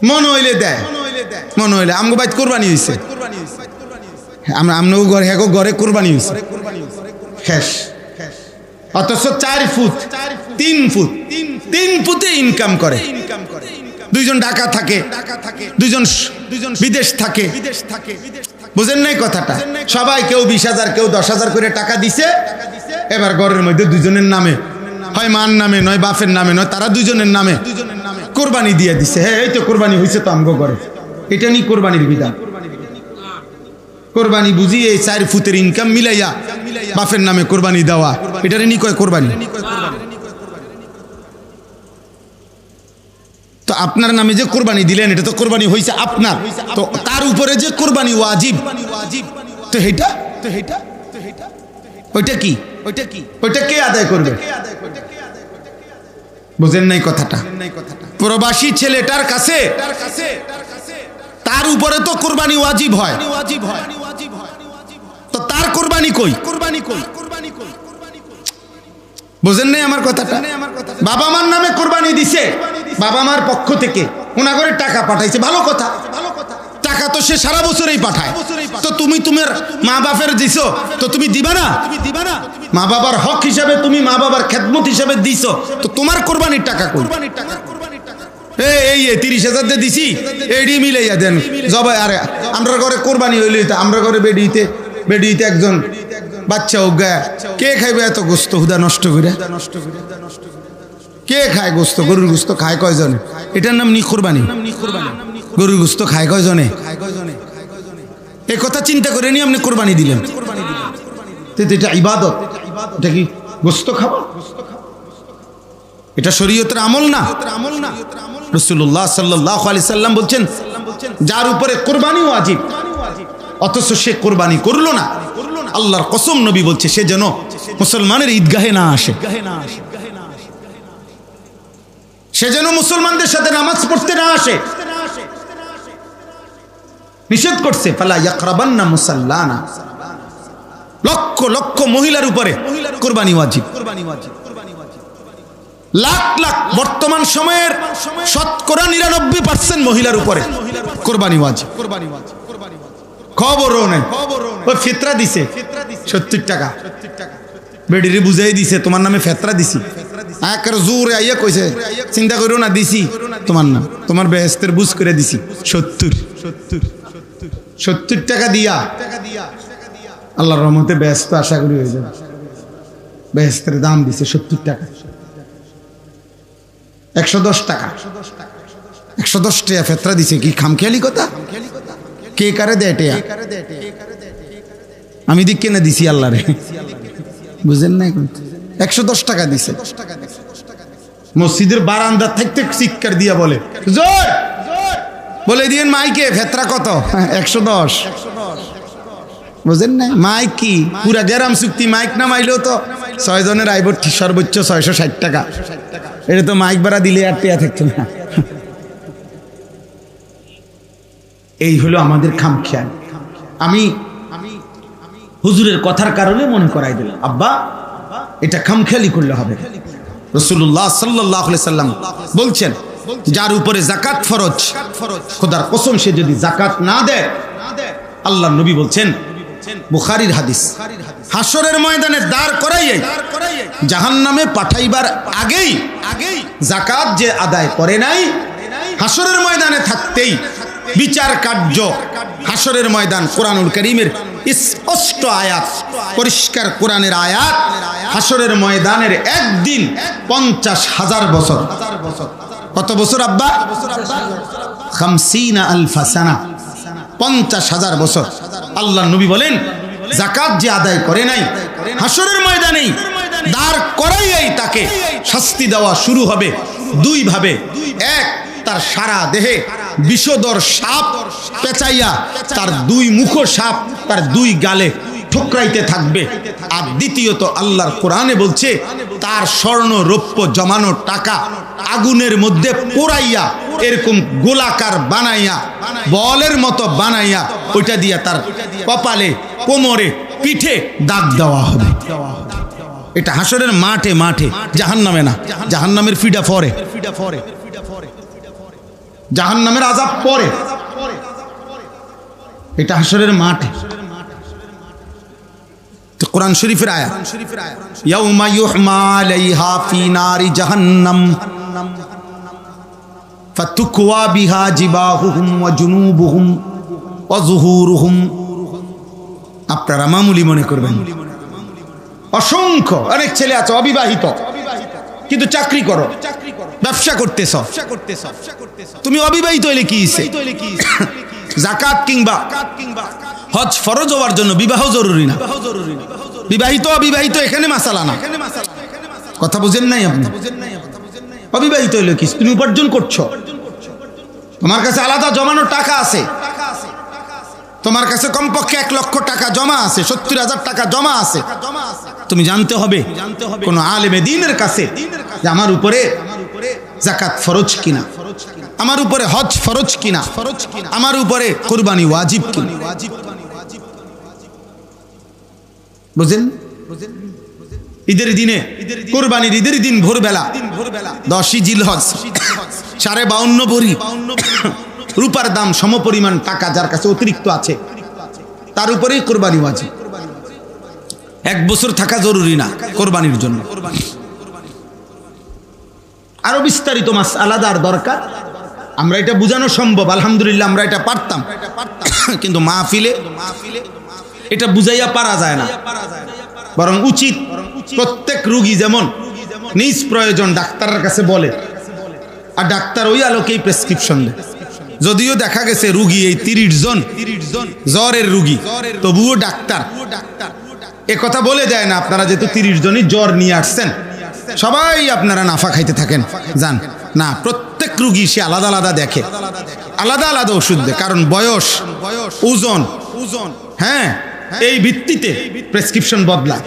মন হইলে দেয়, মন হইলে। আমগো বাইত কোরবানি হয়েছে, আমরা আমনগো ঘরে হ্যাঁ ঘরে কোরবানি হয়েছে শেষ। অথচ 4 ফুট 3 ফুট 3 ফুটে ইনকাম করে। দুইজন ঢাকা থাকে, দুইজন বিদেশ থাকে, বুঝেন নাই কথাটা? সবাই কেউ 20,000 কেউ 10,000 করে টাকা দিছে। এবার ঘরের মধ্যে দুজনের নামে, হয় মার নামে নয় বাপের নামে নয়, তারা দুজনের নামে কোরবানি দিয়ে দিছে। হ্যাঁ এই তো কোরবানি হয়েছে তো আমগো ঘরে। এটা নি কোরবানির বিধান। কোরবানি বুঝি এই 4 ফুটের ইনকাম মিলাইয়া বাপের নামে কোরবানি দেওয়া, এটারে নি কয় কোরবানি। তো আপনার নামে যে কোরবানি দিলেন এটা তো কোরবানি হয়েছে আপনার, তো তার উপরে যে কোরবানি ওয়াজিব, তো এটা ওইটা কি, ওইটা কে আদায় করবে? বুঝেন নাই কথাটা? প্রবাসী ছেলেটার কাছে তার উপরে তো কোরবানি ওয়াজিব হয়, তো তার কোরবানি কই? বুঝেন নাই আমার কথাটা? বাবা মার নামে কোরবানি দিছে, বাবা মার পক্ষ থেকে ওনা করে টাকা পাঠাইছে, ভালো কথা। টাকা তো সে সারা বছরেই পাঠায়, তো তুমি তোমার মা বাপের দিছো, তো তুমি দিবা না? মা বাবার হক হিসাবে তুমি মা বাবার খেদমত হিসাবে দিছো, তো তোমার কোরবানির টাকা কই? এই 30,000 দিয়ে দিছি, এডি মিলাইয়া দেন জবাই। আরে আমরা ঘরে কোরবানি হইলে তো আমরা ঘরে বেডিতে একজন বাচ্চা উগা, কে খাইবে এত গোস্ত হুদা নষ্ট করে? কে খায় গোস্ত? গরুর গোস্ত খায় কয়জনে? এটার নাম নি কোরবানি। গরুর গোস্ত খায় কয়জনে? এই কথা চিন্তা করে নি আপনি কোরবানি দিলেন। এটা ইবাদত, এটা কি গোস্ত খাওয়া? এটা শরীয়তের আমল না। রাসূলুল্লাহ সাল্লাল্লাহু আলাইহি সাল্লাম বলছেন, যার উপরে কোরবানি ওয়াজিব অথচ সে কোরবানি করলো না, আল্লাহর কসম নবী বলছে সে যেন মুসলমানের ঈদগাহে না আসে, সে যেন মুসলমানদের সাথে নামাজ পড়তে না আসে। নিষেধ করছে, ফালা ইয়াকরাবান্না মুসাল্লানা। লক্ষ লক্ষ মহিলার উপরে কোরবানি ওয়াজিব। লাখ লাখ বর্তমান সময়ের 99% মহিলার উপরে কোরবানি ওয়াজিব। খবরও নেই, ওই ফিতরা দিছে 70 টাকা, বেডিরে বুঝাই দিছে তোমার নামে ফিতরা দিছি। একের জোরে আইয়া কইছে, চিন্তা করো না, দিছি তোমার নাম, তোমার বেহেস্তের বুঝ করে দিছি 70 টাকা দিয়া। আল্লাহর রহমতে বেহেস্ত আশা করি হয়ে যাবে। বেহেস্তের দাম দিছে 70 টাকা, 110 টাকা, 110 টাকা ফিতরা দিছে। কি খামখেয়ালি কথা? কে কারে দেয় টেয়া? আমি দিক কেনে দিছি আল্লাহ রে, বুঝেন না? 110 টাকা দিছে। মসজিদের বারান্দা থাকতে চিৎকার দিয়া বলে, জোর বলে দিয়েন মাইকে ফেতরা কত? 110। বুঝেন না? মাইক কি পুরা গ্রাম চুক্তি, মাইক না মাইলেও তো 6 জনের আইব সর্বোচ্চ 660 টাকা। এটা তো মাইক ভাড়া দিলে আর টেয়া থাকতো না। এই হলো আমাদের খামখেয়াল। আমি হুজুরের কথার কারণে মনে করাই দিলাম, আব্বা এটা খামখেয়ালি করলে হবে। রাসূলুল্লাহ সাল্লাল্লাহু আলাইহি সাল্লাম বলছেন, যার উপরে যাকাত ফরজ, খোদার কসম সে যদি যাকাত না দেয়, আল্লাহর নবী বলছেন, বুখারীর হাদিস, হাসরের ময়দানে দাঁড় করাইয়ে জাহান্নামে পাঠাইবার আগেই যাকাত যে আদায় করে নাই, হাসরের ময়দানে থাকতেই বিচার কার্য, হাসরের ময়দান, কোরআনুল কারীমের স্পষ্ট আয়াত, পরিষ্কার কোরআনের আয়াত, হাসরের ময়দানের একদিন 50,000 বছর। কত বছর আব্বা? 50,000 সানা, 50,000 বছর। আল্লাহর নবী বলেন, যাকাত যে আদায় করে নাই, হাসরের ময়দানেই দাঁড় করাইয়াই তাকে শাস্তি দেওয়া শুরু হবে 2 ভাবে। এক, তার সারা দেহে বিষধর সাপ পেঁচাইয়া তার 2 মুখ সাপ তার 2 গালে ঠুকরাইতে থাকবে। আর দ্বিতীয়ত, আল্লাহর কোরআনে বলছে, তার স্বর্ণ রৌপ্য জমানো টাকা আগুনের মধ্যে পোড়াইয়া এরকম গোলাকার বানাইয়া, বলের মতো বানাইয়া, ওইটা দিয়া তার কপালে, কোমরে, পিঠে দাগ দেওয়া হবে। এটা হাসরের মাঠে মাঠে, জাহান্নামে না। জাহান্নামের ফিডা ফরে। জাহান্নামের আযাব পরে, এটা হাশরের মাঠে। তো কোরআন শরীফের আয়াত, ইয়াউমা ইউহমা আলাইহা ফি নারি জাহান্নাম ফাতুকওয়া বিহা জিবাহুহুম ওয়া জুনুবুহুম ওয়া যুহুরুহুম। আপনারা মামুলি মনে করবেন, অসংখ্য অনেক ছেলে আছে অবিবাহিত, কিন্তু চাকরি করো, ব্যবসা করতেছ, তুমি অবিবাহিত হইলে কি হইছে? যাকাত কিংবা হজ ফরজ হওয়ার জন্য বিবাহ জরুরি না। বিবাহিত অবিবাহিত এখানে মাসালা না, কথা বুঝেন নাই আপনি? অবিবাহিত হইলে কি, তুমি উপার্জন করছো, তোমার কাছে আলাদা জমানো টাকা আছে, তোমার কাছে কমপক্ষে 1 লক্ষ টাকা জমা আছে, 70,000 টাকা জমা আছে। তুমি জানতে হবে কোন আলেমে দ্বীনের কাছে যে আমার উপরে যাকাত ফরজ কিনা, আমার উপরে হজ ফরজ কিনা, আমার উপরে কুরবানি ওয়াজিব কিনা। বুঝেন? ঈদের দিনে, কুরবানির ঈদের দিন ভোরবেলা 10ই জিলহজ 52.5 ভরি রূপার দাম সমপরিমাণ টাকা যার কাছে অতিরিক্ত আছে, তার উপরেই কুরবানি ওয়াজিব। 1 বছর থাকা জরুরি না কুরবানির জন্য। আরো বিস্তারিত মাসআলাদার দরকার, আমরা এটা বুঝানো সম্ভব, আলহামদুলিল্লাহ আমরা এটা পারতাম, কিন্তু মাহফিলে এটা বুঝাইয়া পারা যায় না। বরং উচিত প্রত্যেক রোগী যেমন নিজ প্রয়োজন ডাক্তারের কাছে বলে, আর ডাক্তার ওই আলোকেই প্রেসক্রিপশন দেয়। যদিও দেখা গেছে রুগী এই 30 জন জ্বরের রুগী, তবুও ডাক্তার এ কথা বলে দেয় না আপনারা যেহেতু 30 জনই জ্বর নিয়ে আসছেন সবাই আপনারা নাফা খাইতে থাকেন যান না। প্রত্যেক রুগী সে আলাদা আলাদা দেখে, আলাদা আলাদা ওষুধ দেয়, কারণ বয়স, ওজন, হ্যাঁ, এই ভিত্তিতে প্রেসক্রিপশন বদলায়।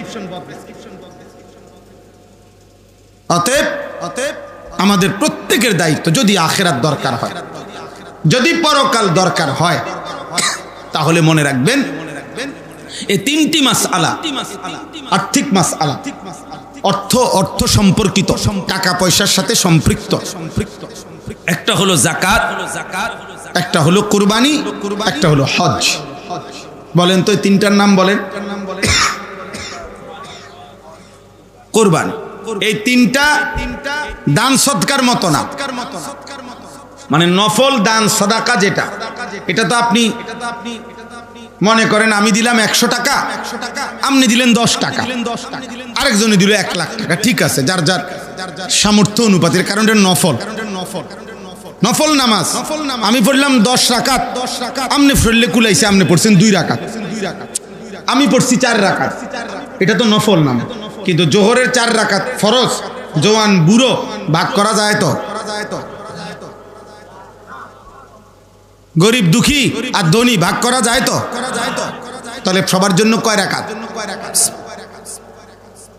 অতএব আমাদের প্রত্যেকের দায়িত্ব, যদি আখিরাত দরকার হয়, যদি পরকাল দরকার হয়, তাহলে মনে রাখবেন এই 3টি মাসআলা, আর্থিক মাসআলা, অর্থ সম্পর্কিত, টাকা পয়সার সাথে সম্পৃক্ত। একটা হলো যাকাত, একটা হলো কুরবানি, একটা হলো হজ। বলেন তো এই 3টার নাম বলেন। কুরবানি, এই 3টা দান সদকার মতো না, মানে নফল দান সদাকা যেটা, এটা তো আপনি মনে করেন আমি দিলাম 100 টাকা, আপনি দিলেন 10 টাকা, আরেকজনে দিল 1 লাখ টাকা, ঠিক আছে, যার যার সামর্থ্য অনুপাতের, কারণ এটা নফল। নফল নামাজ আমি পড়লাম 10 রাকাত, আপনি পড়লে কুলাইছে, আপনি পড়ছেন 2 রাকাত, আমি পড়ছি 4 রাকাত, এটা তো নফল নাম। কিন্তু জোহরের 4 রাকাত ফরজ, জওয়ান বুড়ো ভাগ করা যায় তো? গরিব দুঃখী আর ধনী ভাগ করা যায় তো? তাহলে সবার জন্য কয় রাকাত?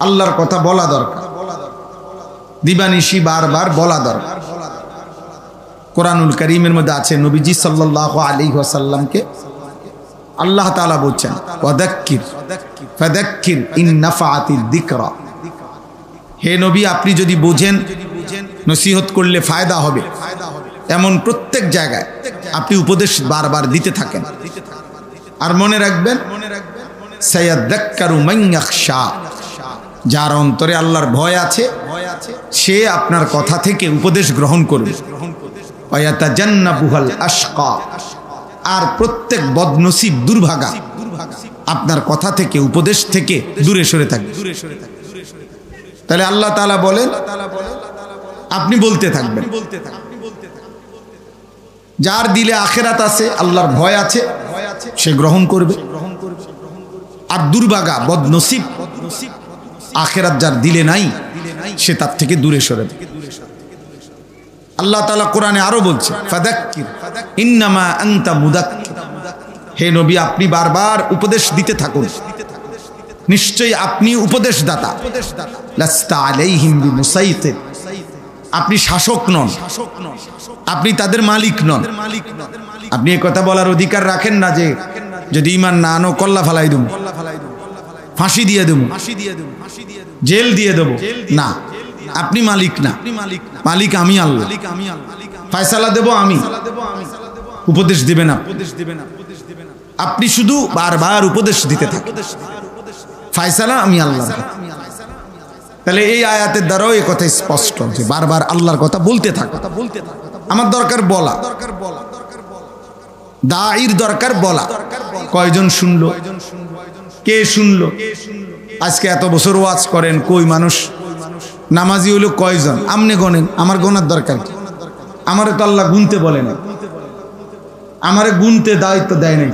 আল্লাহর কথা বলা দরকার, দিবানিশি বারবার বলা দরকার। কোরআনুল কারীমের মধ্যে আছে নবীজি সাল্লাল্লাহু আলাইহি ওয়াসাল্লামকে আল্লাহ তাআলা বলছেন, ওয়াদাক্কির ফাদাক্কির ইন নাফাআতিদ যিকরা। হে নবী, আপনি যদি বোঝেন নসিহত করলে ফায়দা হবে, এমন প্রত্যেক জায়গায় আপনি উপদেশ বারবার দিতে থাকেন। আর মনে রাখবেন, সায়াযাক্কারু মান ইয়াখশা, যার অন্তরে আল্লাহর ভয় আছে সে আপনার কথা থেকে উপদেশ গ্রহণ করবে। ওয়া ইয়াতাজান্নাবুহাল আশকা, আর প্রত্যেক বদনসিব দুর্ভাগা আপনার কথা থেকে, উপদেশ থেকে দূরে সরে থাকবে। তাহলে আল্লাহ তাআলা বলেন আপনি বলতে থাকবেন, যার দিলে আখিরাত আছে, আল্লাহর ভয় আছে, সে গ্রহণ করবে। আর দুর্ভাগা বদনসিব আখিরাত যার দিলে নাই, সে তার থেকে দূরে সরে। আল্লাহ তাআলা কোরআনে আরো বলছে, ফাদাক্কির ইন্নামা আনতা মুদাক্কির। হে নবী, আপনি বারবার উপদেশ দিতে থাকুন, নিশ্চয়ই আপনি উপদেশদাতা। লাস্তা আলাইহিম বিমুসাইতির, আপনি শাসক নন, আপনি তাদের মালিক নন। আপনি এই কথা বলার অধিকার রাখেন না যে যদি ঈমান না আনো কল্লা ফালাই দেব, ফাঁসি দিয়ে দেব, জেল দিয়ে দেব। না, আপনি মালিক না, মালিক আমি আল্লাহ। ফয়সালা দেব আমি, উপদেশ দিবেন না। আপনি শুধু বারবার উপদেশ দিতে থাকেন, ফয়সালা আমি আল্লাহ। তাহলে এই আয়াতের দ্বারাও এই কথা স্পষ্ট যে বারবার আল্লাহর কথা বলতে থাক। আমার দরকার বলা, দাঈর দরকার বলা। কয়জন শুনলো, কে শুনলো? আজকে এত বছর ওয়াজ করেন, কই মানুষ নামাজি হইলো কয়জন? আমনে গনেন, আমার গোনার দরকার কি? আমারে তো আল্লাহ গুনতে বলে না, আমারে গুনতে দায়িত্ব দেয় নাই,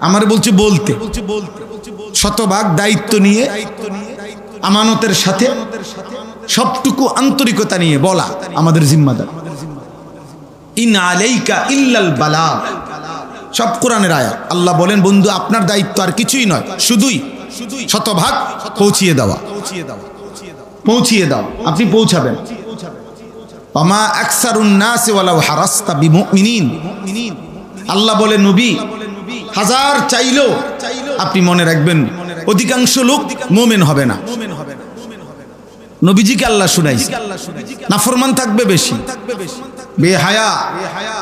আমারে বলছে বলতে। শতভাগ দায়িত্ব নিয়ে আমানতের সাথে সবটুকু আন্তরিকতা নিয়ে বলা আমাদের জিম্মাদার। ইন আলাইকা ইল্লাল বালাগ, সব কোরআনের আয়াত। আল্লাহ বলেন বন্ধু আপনার দায়িত্ব আর কিছুই নয়, শুধুই শতভাগ পৌঁছিয়ে দেওয়া, পৌঁছিয়ে দাও, আপনি পৌঁছাবেন। ওমা আকসারুন নাস ওয়ালাউ হারাসতা বিমুমিনিন, আল্লাহ বলে নবী হাজার চাইলেও আপনি মনে রাখবেন অধিকাংশ লোক মুমিন হবে না। নবীজিকে আল্লাহ শুনাইছে নাফরমান থাকবে বেশি, বেহায়া,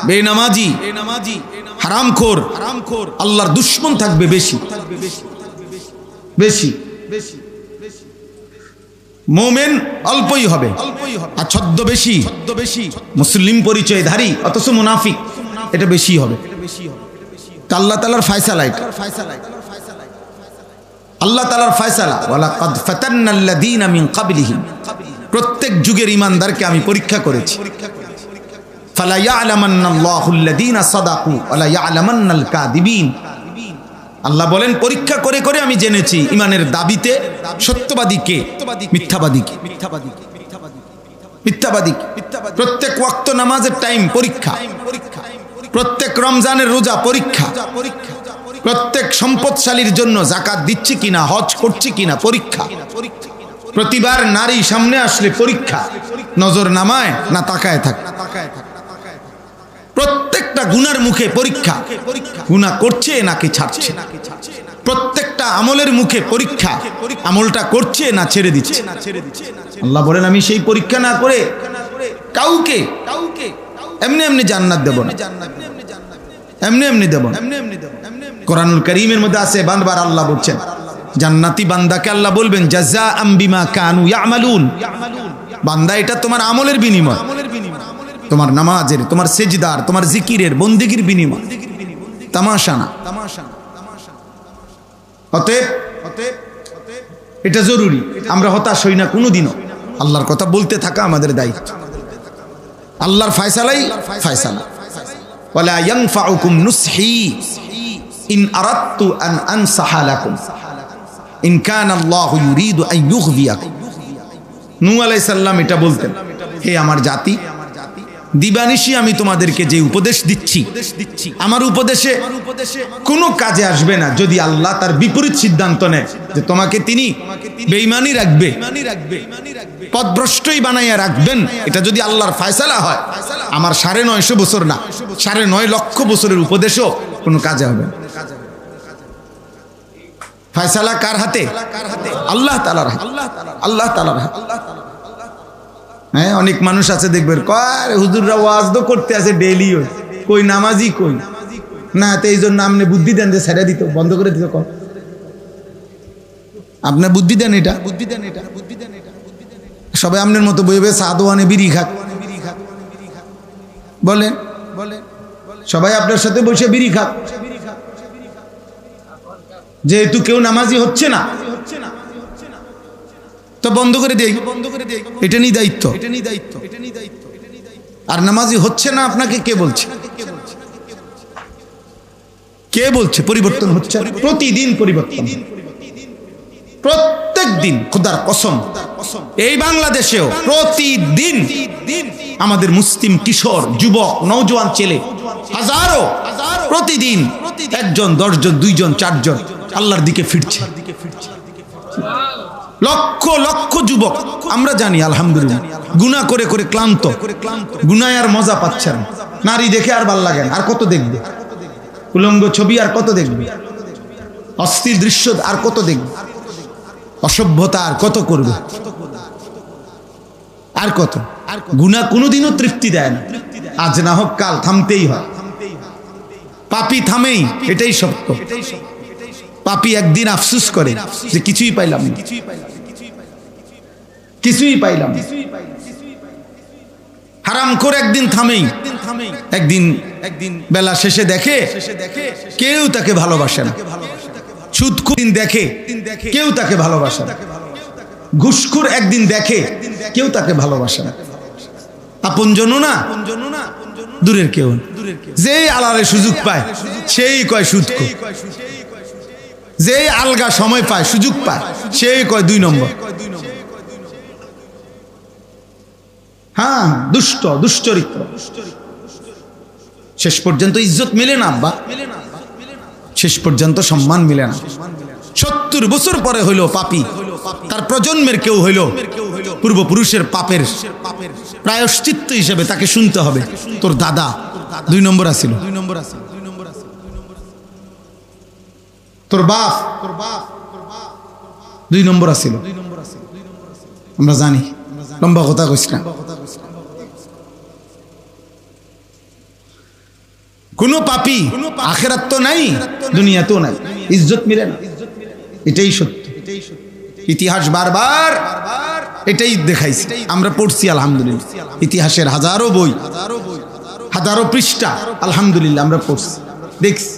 বেনামাজি, হারামখোর, আল্লাহর দুশমন থাকবে বেশি বেশি। মুমিন অল্পই হবে, আর ছদ্মবেশী মুসলিম পরিচয়ধারী অথচ মুনাফিক এটা বেশি হবে। আল্লাহ তাআলার ফয়সালা, আল্লাহ তাআলার ফয়সালা, ওয়ালাকাদ ফাতান্নাল্লাযীনা মিন ক্বাবলিহিম, প্রত্যেক যুগের ঈমানদারকে আমি পরীক্ষা করেছি। ফালা ইয়ালামান্নাল্লাহুল্লাযীনা সাদাকু ওয়ালা ইয়ালামান্নাল কাযিবিন, আল্লাহ বলেন পরীক্ষা করে করে আমি জেনেছি ঈমানের দাবিতে সত্যবাদী কে, মিথ্যাবাদী কে। মিথ্যাবাদী প্রত্যেক ওয়াক্ত নামাজের টাইম পরীক্ষা, প্রত্যেক রমজানের রোজা পরীক্ষা, প্রত্যেক সম্পদশালীর জন্য যাকাত দিচ্ছি কিনা, হজ করছি কিনা পরীক্ষা, প্রতিবার নারী সামনে আসলে পরীক্ষা, নজর নামায় না তাকায় থাকে, প্রত্যেকটা গুনার মুখে পরীক্ষা, গুনাহ করছে নাকি ছাড়ছে, প্রত্যেকটা আমলের মুখে পরীক্ষা, আমলটা করছে না ছেড়ে দিচ্ছে। আল্লাহ বলেন আমি সেই পরীক্ষা না করে কাউকে এমনি এমনি জান্নাত দেব না, এমনি এমনি দেব না। কোরআনুল কারীমের মধ্যে আছে বারবার আল্লাহ বলছেন জান্নাতি বান্দাকে আল্লাহ বলবেন জাযাআম বিমা কানু ইয়ামালুন, বান্দা এটা তোমার আমলের বিনিময়, তোমার নামাজের, তোমার সেজদার, তোমার জিকিরের, বন্দেগীর বিনিময়, তামাশা না। অতএব এটা জরুরি, আমরা হতাশ হই না কোনোদিনও, আল্লাহর কথা বলতে থাকা আমাদের দায়িত্ব। আল্লাহর ফয়সালাই ফয়সালা, ওয়ালা ইয়ানফাউকুম নুসহি ইন আরাদতু আন আনসাহা লাকুম ইন কানা আল্লাহু ইউরিদু আন ইউগবিয়াকুম। নূহ আলাইহিস সালাম এটা বলতেন, হে আমার জাতি, দিবানিশি আমি তোমাদেরকে যে উপদেশ দিচ্ছি, আমার উপদেশে কোনো কাজে আসবে না যদি আল্লাহ তার বিপরীত সিদ্ধান্ত নেয় যে তোমাকে তিনি বেঈমানি রাখবে, পথভ্রষ্টই বানাইয়া রাখবেন। এটা যদি আল্লাহর ফয়সালা হয়, আমার ৯৫০ বছর না ৯.৫ লক্ষ বছরের উপদেশও কোনো কাজে হবে না। ফয়সালা কার হাতে? আল্লাহ তাআলার হাতে, আল্লাহ তাআলার হাতে। হ্যাঁ, অনেক মানুষ আছে দেখবেন কয় হুজুররা ওয়াজ তো করতে আছে ডেইলি, কই নামাজি কই না, তো এই জন্য আপনি বুদ্ধি দেন যে ছেড়ে দিত, বন্ধ করে দিত। আপনার বুদ্ধি দেন এটা, বুদ্ধি দেন এটা, বুদ্ধি দেন এটা। সবাই আপনার মতো বইবে সাদওয়ানে বিড়ি খাক, বলেন বলেন, সবাই আপনার সাথে বসে বিড়ি খাক, যেহেতু কেউ নামাজি হচ্ছে না তো বন্ধ করে দেই, এটা নিয়ে দায়িত্ব। আর নামাজি হচ্ছে না আপনাকে কে বলছে? কে বলছে পরিবর্তন হচ্ছে? প্রতিদিন পরিবর্তন, প্রত্যেক দিন। খোদার কসম, এই বাংলাদেশেও প্রতিদিন আমাদের মুসলিম কিশোর, যুবক, নওজোয়ান ছেলে হাজারো প্রতিদিন ১ জন, ১০ জন, ২ জন, ৪ জন আল্লাহর দিকে ফিরছে। লক্ষ লক্ষ যুবক আমরা জানি আলহামদুলিল্লাহ গুনাহ করে করে ক্লান্ত, গুনায় আর মজা পাচ্ছেন, নারী দেখে আর ভাল লাগে না, আর কত দেখবে, উলঙ্গ ছবি আর কত দেখবে, অস্থির দৃশ্য আর কত দেখবে, অসভ্যতা আর কত করবে, আর কত। গুনাহ কোনোদিনও তৃপ্তি দেয় না, আজ না হোক কাল থামতেই হয়। পাপী থামেই, এটাই সত্য। পাপী একদিন আফসোস করে যে কিছুই পাইলাম না, কিছুই পাইলাম। হারামখোর একদিন থামেই, একদিন বেলা শেষে দেখে কেউ তাকে ভালোবাসে না। সুদখোর দিন দেখে কেউ তাকে ভালোবাসে না। ঘুষখোর একদিন দেখে কেউ তাকে ভালোবাসে না। আপনজনও না, দূরের কেউ। যেই আলারে সুযোগ পায় সেই কয় সুদখোর, যেই আলগা সময় পায়, সুযোগ পায়, সেই কয় 2 নম্বর। হ্যাঁ, দুশ্চরিত্র। শেষ পর্যন্ত ইজ্জত মেলে না আব্বা, শেষ পর্যন্ত সম্মান মিলে না। 70 বছর পরে হইল পাপী, তার প্রজন্মের কেউ হইল পূর্বপুরুষের পাপের প্রায়শ্চিত্ত হিসেবে তাকে শুনতে হবে, তোর দাদা 2 নম্বর আছিল, তোর বাপ 2 নম্বর আছিল। আমরা জানি, লম্বা কথা কইস না। কোন পাপী আখিরাত তো নাই, দুনিয়াতেও নাই, ইজ্জত মিলে না। এটাই সত্য। ইতিহাস বারবার এটাই দেখাইছে। আমরা পড়ছি আলহামদুলিল্লাহ, ইতিহাসের হাজারো বই, হাজারো পৃষ্ঠা আলহামদুলিল্লাহ আমরা পড়ছি, দেখছি।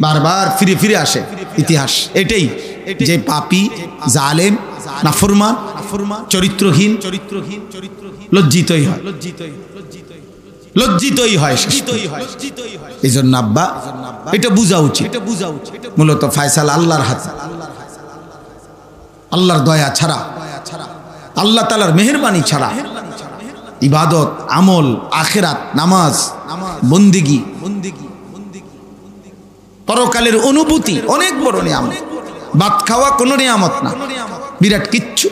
বারবার ফিরে ফিরে আসে ইতিহাস এটাই, যে পাপী, জালেম, নাফরমান, চরিত্রহীন লজ্জিতই হয়, লজ্জিতই হয়। এই জন্য আব্বা এটা বুঝা উচিত, মূলত ফয়সালা আল্লাহর হাতে। আল্লাহর দয়া ছাড়া, আল্লাহ তাআলার মেহেরবানি ছাড়া ইবাদত, আমল, আখিরাত, নামাজ, বন্দেগী, পরকালের অনুভূতি অনেক বড় নিয়ামত। ভাত খাওয়া কোনো নিয়ামত না, বিরাট কিচ্ছু।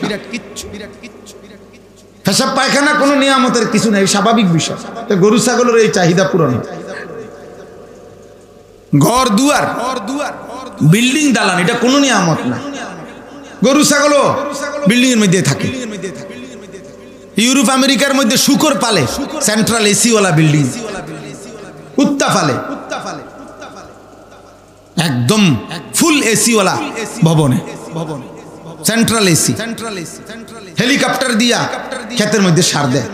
পেশাব পায়খানা কোনো নিয়ামতের কিছু নাই, স্বাভাবিক বিষয়। তো গরু ছাগলের এই চাহিদা পূরণ হয়। ঘর দুয়ার, বিল্ডিং, দালান, এটা কোনো নিয়ামত না। গরু ছাগলও বিল্ডিং এর মধ্যে থাকে। ইউরোপ আমেরিকার মধ্যে শুকর পালে, সেন্ট্রাল এসিওয়ালা বিল্ডিং। কুত্তা পালে একদম ফুল এসিওয়ালা ভবনে, সেন্ট্রাল এসি। হেলিকপ্টার দিয়া ক্ষেতের মধ্যে সার দেয়।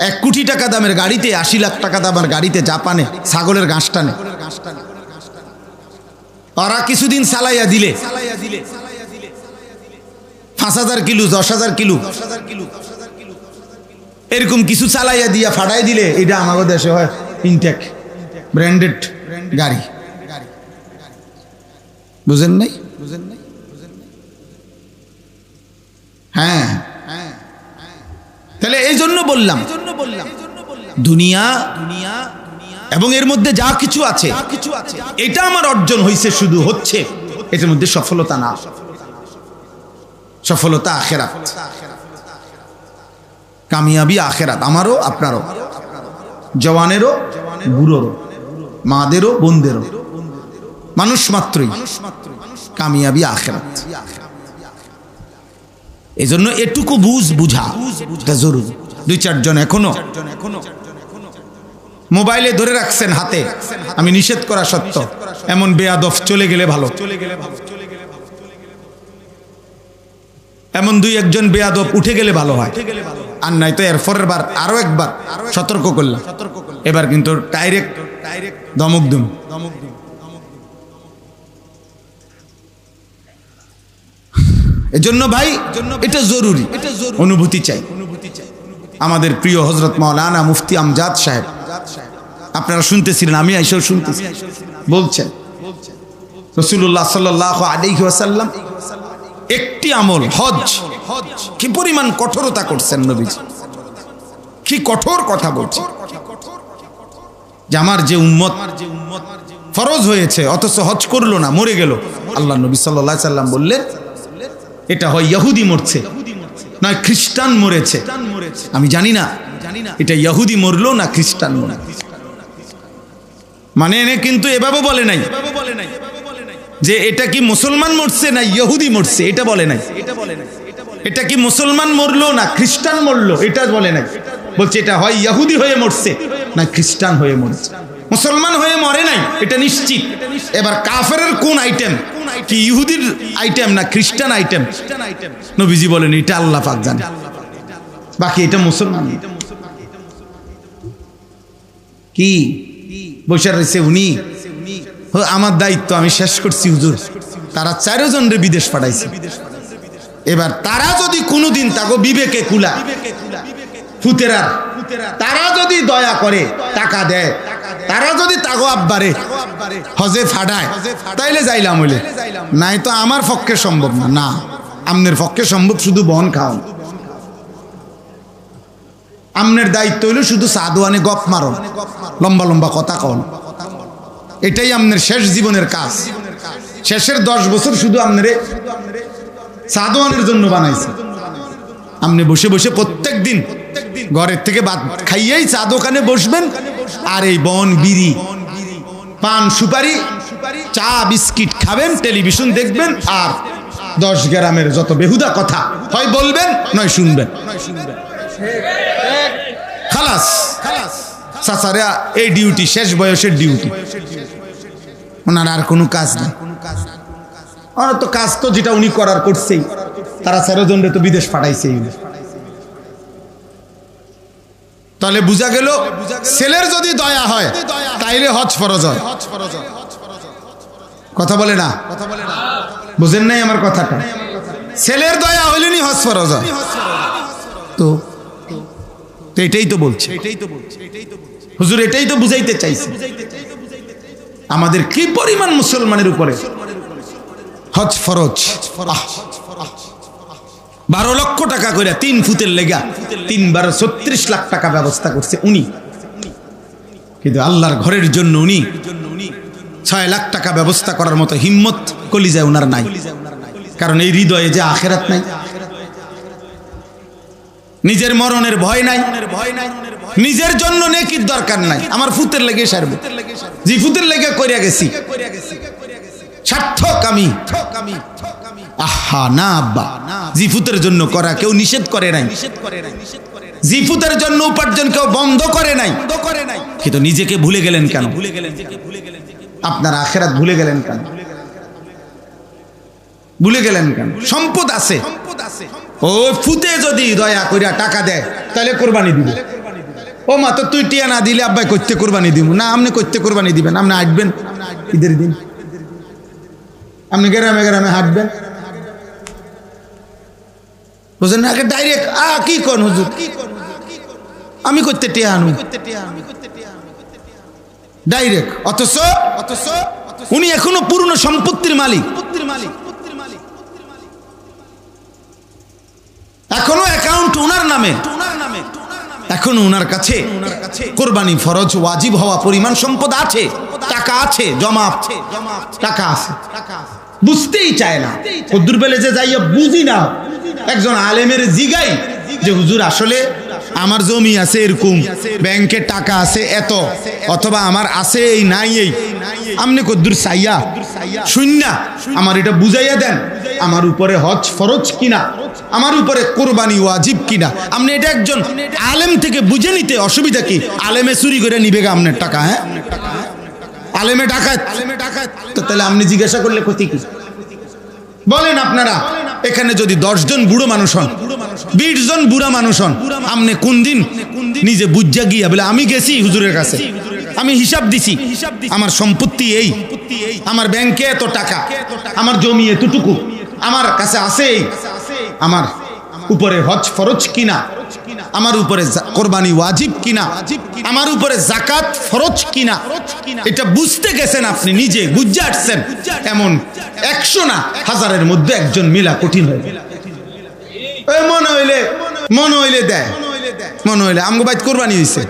1 কোটি টাকা দামের গাড়িতে, 80 লাখ টাকা দামের গাড়িতে জাপানে ছাগলের ঘাস টানে। ওরা কিছুদিন চালাইয়া দিলে 5000 কিলো, 10,000 কিলো এরকম কিছু চালাইয়া দিয়া ফাটাই দিলে, এটা আমাদের দেশে হয় ইনটেক ব্র্যান্ডেড গাড়ি। বুঝেন নাই? হ্যাঁ, তাহলে এই জন্য বললাম দুনিয়া এবং এর মধ্যে যা কিছু আছে এটা আমার অর্জন হয়েছে, শুধু হচ্ছে, এটার মধ্যে সফলতা না, সফলতা আখিরাত, কামিয়াবি আখিরাত। আমারও আপনারও, জওয়ানেরও বুড়োরও, মাদেরও বোনদেরও, মানুষ মাত্রই কামিয়াবি আখিরাত। এই জন্য এটুকু বুঝা জরুরি। 2-4 জন এখনো মোবাইলে ধরে রাখছেন হাতে, আমি নিষেধ করা সত্ত্বেও, এমন বেয়াদব চলে গেলে ভালো, এমন 2-1 জন বেয়াদব উঠে গেলে ভালো হয়। আর নাই তো এর পরের বার আরো একবার সতর্ক করলাম, এবার কিন্তু ডাইরেক্ট দমক দুম। এজন্য ভাই এটা জরুরি, অনুভূতি চাই। আমাদের প্রিয় হযরত মাওলানা মুফতি আমজাদ সাহেব, আপনারা শুনতেছিলেন, আমি আইসাও শুনতেছি, বলছেন রাসূলুল্লাহ সাল্লাল্লাহু আলাইহি ওয়াসাল্লাম একটি আমল হজ, কি পরিমাণ কঠোরতা করছেন নবীজি, কি কঠোর কথা বলছেন যে আমার যে উম্মত ফরজ হয়েছে অথচ হজ করলো না, মরে গেল। আল্লাহ নবী সাল্লাল্লাহু আলাইহি ওয়াসাল্লাম বললেন এটা হয় ইহুদি মরছে নয় খ্রিস্টান মরেছে। আমি জানি না এটা ইহুদি মরলো না খ্রিস্টান মরলো, মানে এনে কিন্তু এভাবে বলে নাই যে এটা কি মুসলমান মরছে না ইহুদি মরছে, এটা বলে নাই। এটা কি মুসলমান মরলো না খ্রিস্টান মরলো, এটা বলে নাই। বলছে এটা হয় ইহুদি হয়ে মরছে না খ্রিস্টান হয়ে মরছে, মুসলমান হয়ে মরে নাই এটা নিশ্চিত। এবার কাফেরের কোন আইটেম, কি ইহুদির আইটেম না খ্রিস্টান আইটেম? নবীজি বলেন এটা আল্লাহ পাক জানে, বাকি এটা মুসলমান। কি বসে রয়েছে উনি, আমার দায়িত্ব আমি শেষ করছি হুজুর। তারা 4 জনের বিদেশ পাঠাইছে। এবার তারা যদি কোনোদিন তাকে বিবেকে কুলা ফুতেরা, তারা যদি দয়া করে টাকা দেয়, তারা যদি তাগো আব্বারে হজে ফাডায়, তাইলে যাইলাম হইলে, নাই তো আমার পক্ষে সম্ভব না। না, আমনের পক্ষে সম্ভব শুধু বন খাওয়ান। আমনের দায়িত্ব হইল শুধু সাদওয়ানে গপ মারন, লম্বা লম্বা কথা কন। এটাই আমনের শেষ জীবনের কাজ। শেষের 10 বছর শুধু আমনের সাদওয়ানের জন্য বানাইছে। আপনি বসে বসে প্রত্যেক দিন ঘরের থেকে ভাত খাইয়েই চা দোকানে বসবেন, আর এই বন বিড়ি পান সুপারি চা বিস্কিট খাবেন, টেলিভিশন দেখবেন, আর 10 গ্রামের যত বেহুদা কথা হয় বলবেন, নয় শুনবেন। খালাস, চাচারা এই ডিউটি, শেষ বয়সের ডিউটি, ওনার আর কোনো কাজ নেই। ওনার তো কাজ তো যেটা উনি করার করছেই, তারা 4 জনরে তো বিদেশ পাঠাইছে। তাহলে বুঝা গেল ছেলের যদি দয়া হয় তাইলে হজ ফরজ হয়। কথা বলে না, বুঝেন নাই আমার কথাটা? ছেলের দয়া হইলেনি হজ ফরজ হয়। তো এটাই তো বলছে হুজুর, এটাই তো বুঝাইতে চাইছে আমাদের কি পরিমাণ মুসলমানের উপরে হজ ফরজ। 12 লক্ষ টাকা করে 3 ফুটের লেগা 3 বার 36 লাখ টাকা ব্যবস্থা করছে উনি, কিন্তু আল্লাহর ঘরের জন্য উনি 6 লাখ টাকা ব্যবস্থা করার মতো হিম্মত কলিজায় উনার নাই। কারণ এই হৃদয়ে যে আখেরাত নাই, নিজের মরণের ভয় নাই, নিজের জন্য নেকির দরকার নাই। আমার ফুতের লেগে সারবো, জি ফুতের লেগে কইরা গেছি, সার্থক আমি। আহা না আব্বা, জিফুতের জন্য করা কেউ নিষেধ করে নাই, জিফুতের জন্য উপার্জন কেউ বন্ধ করে নাই, কিন্তু নিজেকে ভুলে গেলেন কেন? আপনার আখেরাত ভুলে গেলেন কেন? ভুলে গেলেন কেন? সম্পদ আছে, ও ফুতে যদি দয়া কইরা টাকা দেয় তাহলে কোরবানি দিবে। ও মা, তো তুই টিয়া না দিলে আব্বাই করতে কোরবানি দিব না। আপনি করতে কোরবানি দিবেন, আপনি হাঁটবেন ঈদের দিন, আপনি গ্রামে গ্রামে হাঁটবেন, বুঝলেন না? ডাইরেক্ট কি কোন হুজুর আমি করতে টিয়া আনু, ডাইরেক্ট। অথচ উনি এখনো পূর্ণ সম্পত্তির মালিক, এখনো অ্যাকাউন্ট ওনার নামে, এখনো ওনার কাছে কোরবানি ফরজ ওয়াজিব হওয়া পরিমাণ সম্পদ আছে, টাকা আছে, জমা টাকা আছে, বুঝতেই চায় না। কদ্দুর বেলে যে যাইয়া বুঝি না, একজন আলেমের জিগাই যে হুজুর আসলে আমার জমি আছে এরকম, ব্যাংকে টাকা আছে এত, অথবা আমার আছে এই নাই এই, আমনে কদ্দুর চাইয়া শুননা আমার এটা বুঝাইয়া দেন, আমার উপরে হজ ফরজ কিনা, আমার উপরে কোরবানি ওয়াজিব কিনা। আপনি এটা একজন আলেম থেকে বুঝে নিতে অসুবিধা কি? আলেমে চুরি করে নিবে গা আপনার টাকা? হ্যাঁ, আলেমে ডাকাত, তো তাহলে আপনি জিজ্ঞাসা করলে ক্ষতি কি? বলেন আপনারা এখানে যদি 10 জন বুড়ো মানুষ হন, 20 জন বুড়া মানুষ হন, আপনি কোন দিন নিজে বুঝা গিয়া বলে আমি গেছি হুজুরের কাছে, আমি হিসাব দিছি, আমার সম্পত্তি এই, আমার ব্যাংকে এত টাকা, আমার জমি এতটুকু, আমার কাছে আছে, আমার উপরে হজ ফরজ কিনা, আমার উপরে কোরবানি ওয়াজিব কিনা, আমার উপরে জাকাত ফরজ কিনা, এটা বুঝতে গেছেন আপনি, নিজে বুঝে আসছেন। এমন 100 না 1000-এর মধ্যে একজন মিলা কঠিন হয়ে মনে হইলে দেয়, মনে হইলে আমগো বাইত কোরবানি হয়েছে,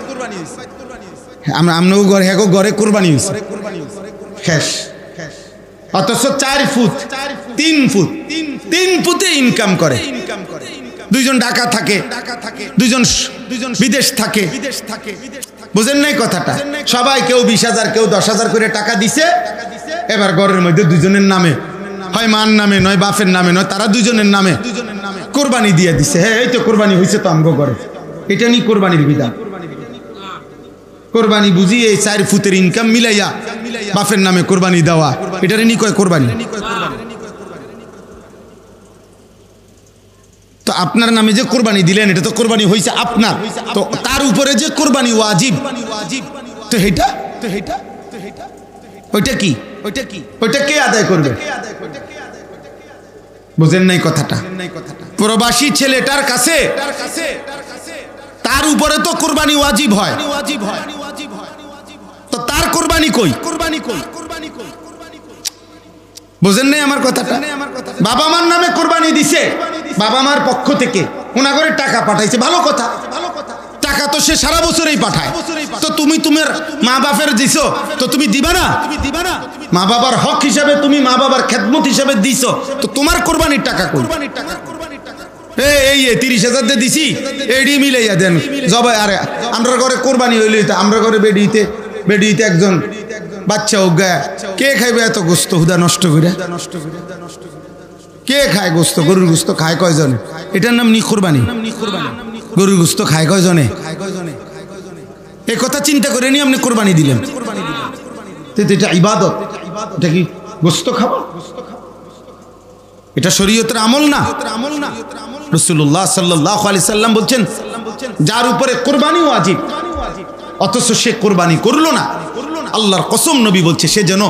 আমগো ঘরে হ্যাঁ ঘরে কোরবানি হয়েছে শেষ। অথচ 4 ফুট 3 ফুট 3 ফুটে ইনকাম করে, 2 জন ঢাকা থাকে, 2 জন বিদেশ থাকে, বুঝেন নাই কথাটা? সবাই কেউ 20,000 কেউ 10,000 করে টাকা দিছে। এবার ঘরের মধ্যে 2 জনের নামে, হয় মার নামে নয় বাপের নামে নয়, তারা 2 জনের নামে কোরবানি দিয়ে দিছে। হ্যাঁ এই তো কোরবানি হয়েছে তো আমগো ঘরে, এটা নি কোরবানির বিধান। কোরবানি বুঝি এই 4 ফুটের ইনকাম মিলাইয়া বাপের নামে কোরবানি দেওয়া, এটারে নি কয় কোরবানি। তো আপনার নামে যে কোরবানি দিলেন এটা তো কোরবানি হয়েছে আপনার, তো তার উপরে যে কোরবানি ওয়াজিব, তো এটা ওইটা কি ওইটা কে আদায় করবে? বুঝেন নাই কথাটা? প্রবাসী ছেলেটার কাছে তার উপরে তো কোরবানি ওয়াজিব হয়, তো তার কোরবানি কই? বুঝেন নাই আমার কথাটা? বাবা মার নামে কোরবানি দিছে, বাবা মার পক্ষ থেকে ওনাগরে টাকা পাঠাইছে, ভালো কথা, টাকা তো সে সারা বছরই পাঠায়, তো তুমি তোমার মা বাপের দিছো, তো তুমি দিবা না? মা বাবার হক হিসাবে তুমি মা বাবার খেদমত হিসাবে দিছো, তো তোমার কোরবানির টাকা কই? এই 30,000 দিয়ে দিছি, এডি মিলাইয়া দেন জবাই। আরে আমরা ঘরে কোরবানি হইলে আমরা ঘরে বেডিতে একজন বাচ্চা উগা, কে খাইবে এত গোস্ত হুদা নষ্ট করে? কে খায় গোস্ত? গরুর গোস্ত খায় কয়জনে? এটার নাম নি কোরবানি? গরুর গোস্ত খায় কয়জনে? এই কথা চিন্তা করে নি আপনি কোরবানি দিলেন, এটা ইবাদত, এটা কি গোস্ত খাওয়া? এটা শরীয়তের আমল না। রাসূলুল্লাহ সাল্লাল্লাহু আলাইহি সাল্লাম বলছেন, যার উপরে কোরবানি ওয়াজিব অথচ সে কোরবানি করলো না, আল্লাহর কসম নবী বলছে সে যেন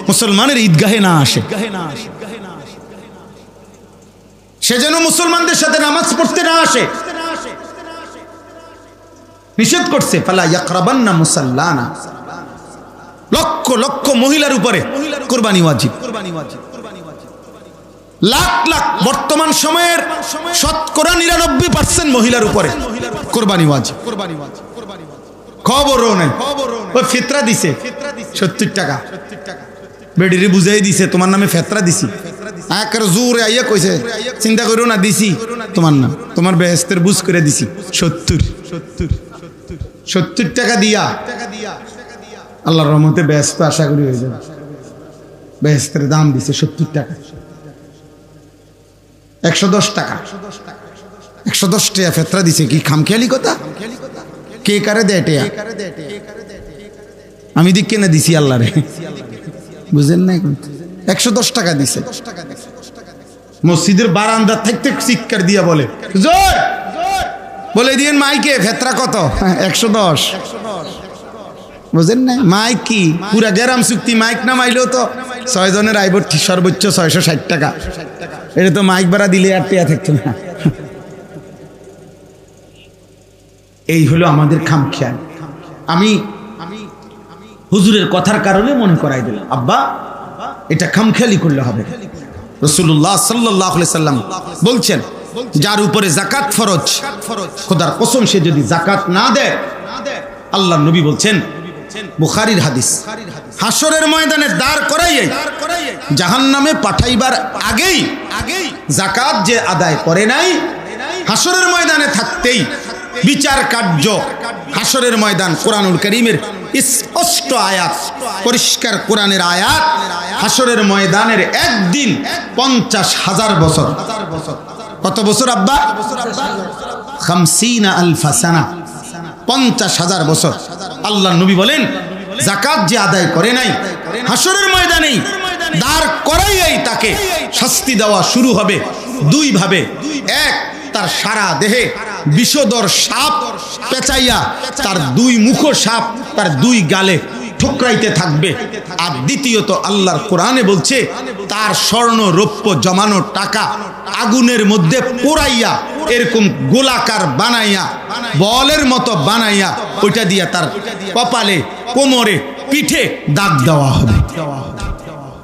মুসলমানের ঈদগাহে না আসে, সে যেন মুসলমানদের সাথে নামাজ পড়তে না আসে। নিষেধ করছে, ফালা ইয়াকরাবান্না মুসাল্লানা। লক্ষ লক্ষ মহিলার উপরে কোরবানি ওয়াজিব, লাখ লাখ বর্তমান সময়ের 99% মহিলার উপরে কোরবানি ওয়াজিব। খবরও নেই, ওই ফিতরা দিছে 70 টাকা, বেডিরে বুঝাই দিছে তোমার নামে ফিতরা দিছি, একেবারে জোরে আইয়া কইছে চিন্তা করো না, দিছি তোমার নাম, তোমার বেহেশতের বুঝ করে দিছি 70 টাকা দিয়া আল্লাহর রহমতে বেহেশত আশা করি হয়ে যাবে। বেহেশতের দাম দিছে 70 টাকা, 110 টাকা, 110 টাকা ফিতরা দিছে। কি খামখেয়ালি কথা? কে কারে দেয় টেয়া? আমি দিক কেনে দিছি আল্লাহ রে, বুঝেন না? 110 টাকা দিছে। মসজিদের বারান্দা থেকে চিৎকার দিয়া বলে, জোর বলে দিয়েন মাইকে ফেতরা কত? 110। বুঝেন না? মাইক কি পুরা গ্রাম চুক্তি, মাইক না মাইলেও তো 6 জনের আইব সর্বোচ্চ 660 টাকা। এটা তো মাইক ভাড়া দিলে আর টেয়া থাকতো না। এই হলো আমাদের খামখেয়াল। আমি হুজুরের কথার কারণে মনে করাই দিলাম, আব্বা এটা খামখেয়ালি করলে হবে। রাসূলুল্লাহ সাল্লাল্লাহু আলাইহি সাল্লাম বলছেন, যার উপরে যাকাত ফরজ, খোদার কসম সে যদি যাকাত না দেয়, আল্লাহর নবী বলছেন, বুখারীর হাদিস, হাসরের ময়দানে দাঁড় করাইয়ে জাহান্নামে পাঠাইবার আগেই যাকাত যে আদায় করে নাই, হাসরের ময়দানে থাকতেই বিচার কার্য, হাসরের ময়দান, কোরআনুল কারীমের স্পষ্ট আয়াত, পরিষ্কার কোরআনের আয়াত, হাসরের ময়দানের একদিন 50,000 বছর। কত বছর আব্বা? 50,000 সানা, 50,000 বছর। আল্লাহ নবী বলেন, যাকাত যে আদায় করে নাই, হাসরের ময়দানেই দাঁড় করাইয়াই তাকে শাস্তি দেওয়া শুরু হবে 2 ভাবে। এক, তার সারা দেহে বিষধর সাপ পেঁচাইয়া তার 2 মুখ সাপ তার 2 গালে ঠোকরাইতে থাকবে। আর দ্বিতীয়ত, আল্লাহর কোরআনে বলছে, তার স্বর্ণ রৌপ্য জমানো টাকা আগুনের মধ্যে পোড়াইয়া এরকম গোলাকার বানাইয়া, বলের মতো বানাইয়া, ওইটা দিয়া তার কপালে, কোমরে, পিঠে দাগ দেওয়া হবে।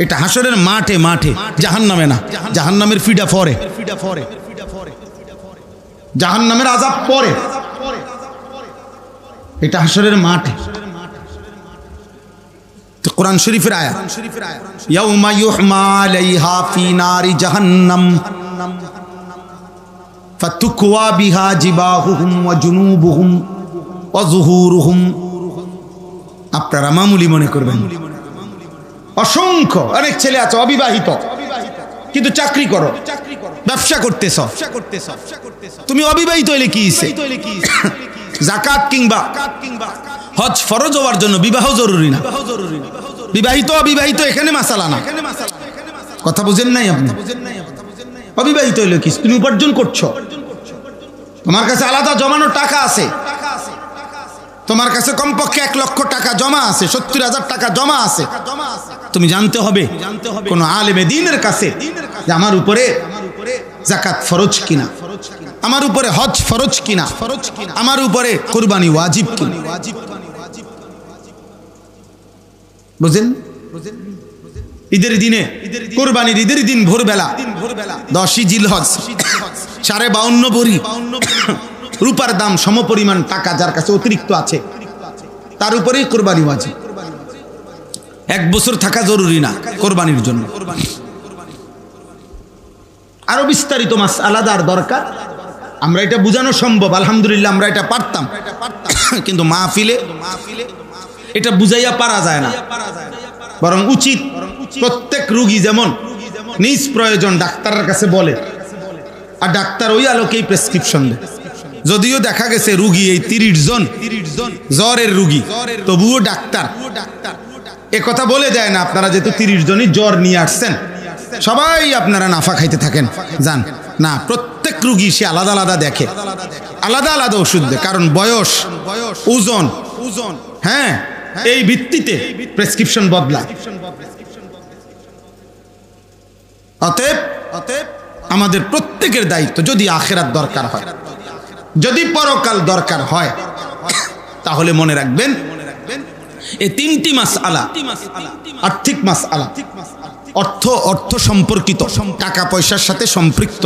এটা হাসরের মাঠে, মাঠে, জাহান্নামে না। জাহান্নামের ফিডা পরে, জাহান্নামের আযাব পরে, এটা হাসরের মাঠে। তো কোরআন শরীফের আয়াত, ইয়াউমা ইউহমা আলাইহা ফি নারি জাহান্নাম ফাতুকওয়া বিহা জিবাহুহুম ওয়া জুনুবুহুম ওয়া যুহুরুহুম। আপনারা মামুলি মনে করবেন, অসংখ্য অনেক ছেলে আছে অবিবাহিত, কিন্তু চাকরি করো, ব্যবসা করতেছ, তুমি অবিবাহিত হইলে কি হইছে? যাকাত কিংবা হজ ফরজ হওয়ার জন্য বিবাহ জরুরি না। বিবাহিত অবিবাহিত এখানে মাসালা না, কথা বুঝেন নাই আপনি? অবিবাহিত হইলে কি, তুমি উপার্জন করছো, তোমার কাছে আলাদা জমানো টাকা আছে, তোমার কাছে কমপক্ষে 1 লক্ষ টাকা জমা আছে, 70,000 টাকা জমা আছে। তুমি জানতে হবে কোন আলেমে দ্বীনের কাছে যে আমার উপরে যাকাত ফরজ কিনা, আমার উপরে হজ ফরজ কিনা, আমার উপরে কুরবানি ওয়াজিব কিনা। বুঝেন? ঈদের দিনে, কুরবানির ঈদের দিন ভোরবেলা 10ই জিলহজ 52.5 ভরি রূপার দাম সমপরিমাণ টাকা যার কাছে অতিরিক্ত আছে, তার উপরেই কুরবানি ওয়াজিব। 1 বছর থাকা জরুরি না কুরবানির জন্য। আরো বিস্তারিত মাসআলা আর দরকার, আমরা এটা বোঝানো সম্ভব, আলহামদুলিল্লাহ আমরা এটা পারতাম, কিন্তু মাহফিলে এটা বুঝাইয়া পারা যায় না। বরং উচিত প্রত্যেক রোগী যেমন নিজ প্রয়োজন ডাক্তারের কাছে বলে, আর ডাক্তার ওই আলোকেই প্রেসক্রিপশন দেয়। যদিও দেখা গেছে রুগী এই 30 জন জ্বরের রুগী, তবুও ডাক্তার একথা বলে দেয় না আপনারা যেহেতু 30 জনই জ্বর নিয়ে আসছেন সবাই আপনারা নাফা খাইতে থাকেন যান না। প্রত্যেক রুগী সে আলাদা আলাদা দেখে, আলাদা আলাদা ওষুধ দেয়, কারণ বয়স, ওজন, হ্যাঁ, এই ভিত্তিতে প্রেসক্রিপশন বদলায়। অতএব আমাদের প্রত্যেকের দায়িত্ব, যদি আখিরাত দরকার হয়, যদি পরকাল দরকার হয়, তাহলে মনে রাখবেন এই 3টি মাসআলা, আর্থিক মাসআলা, অর্থ সম্পর্কিত, টাকা পয়সার সাথে সম্পৃক্ত।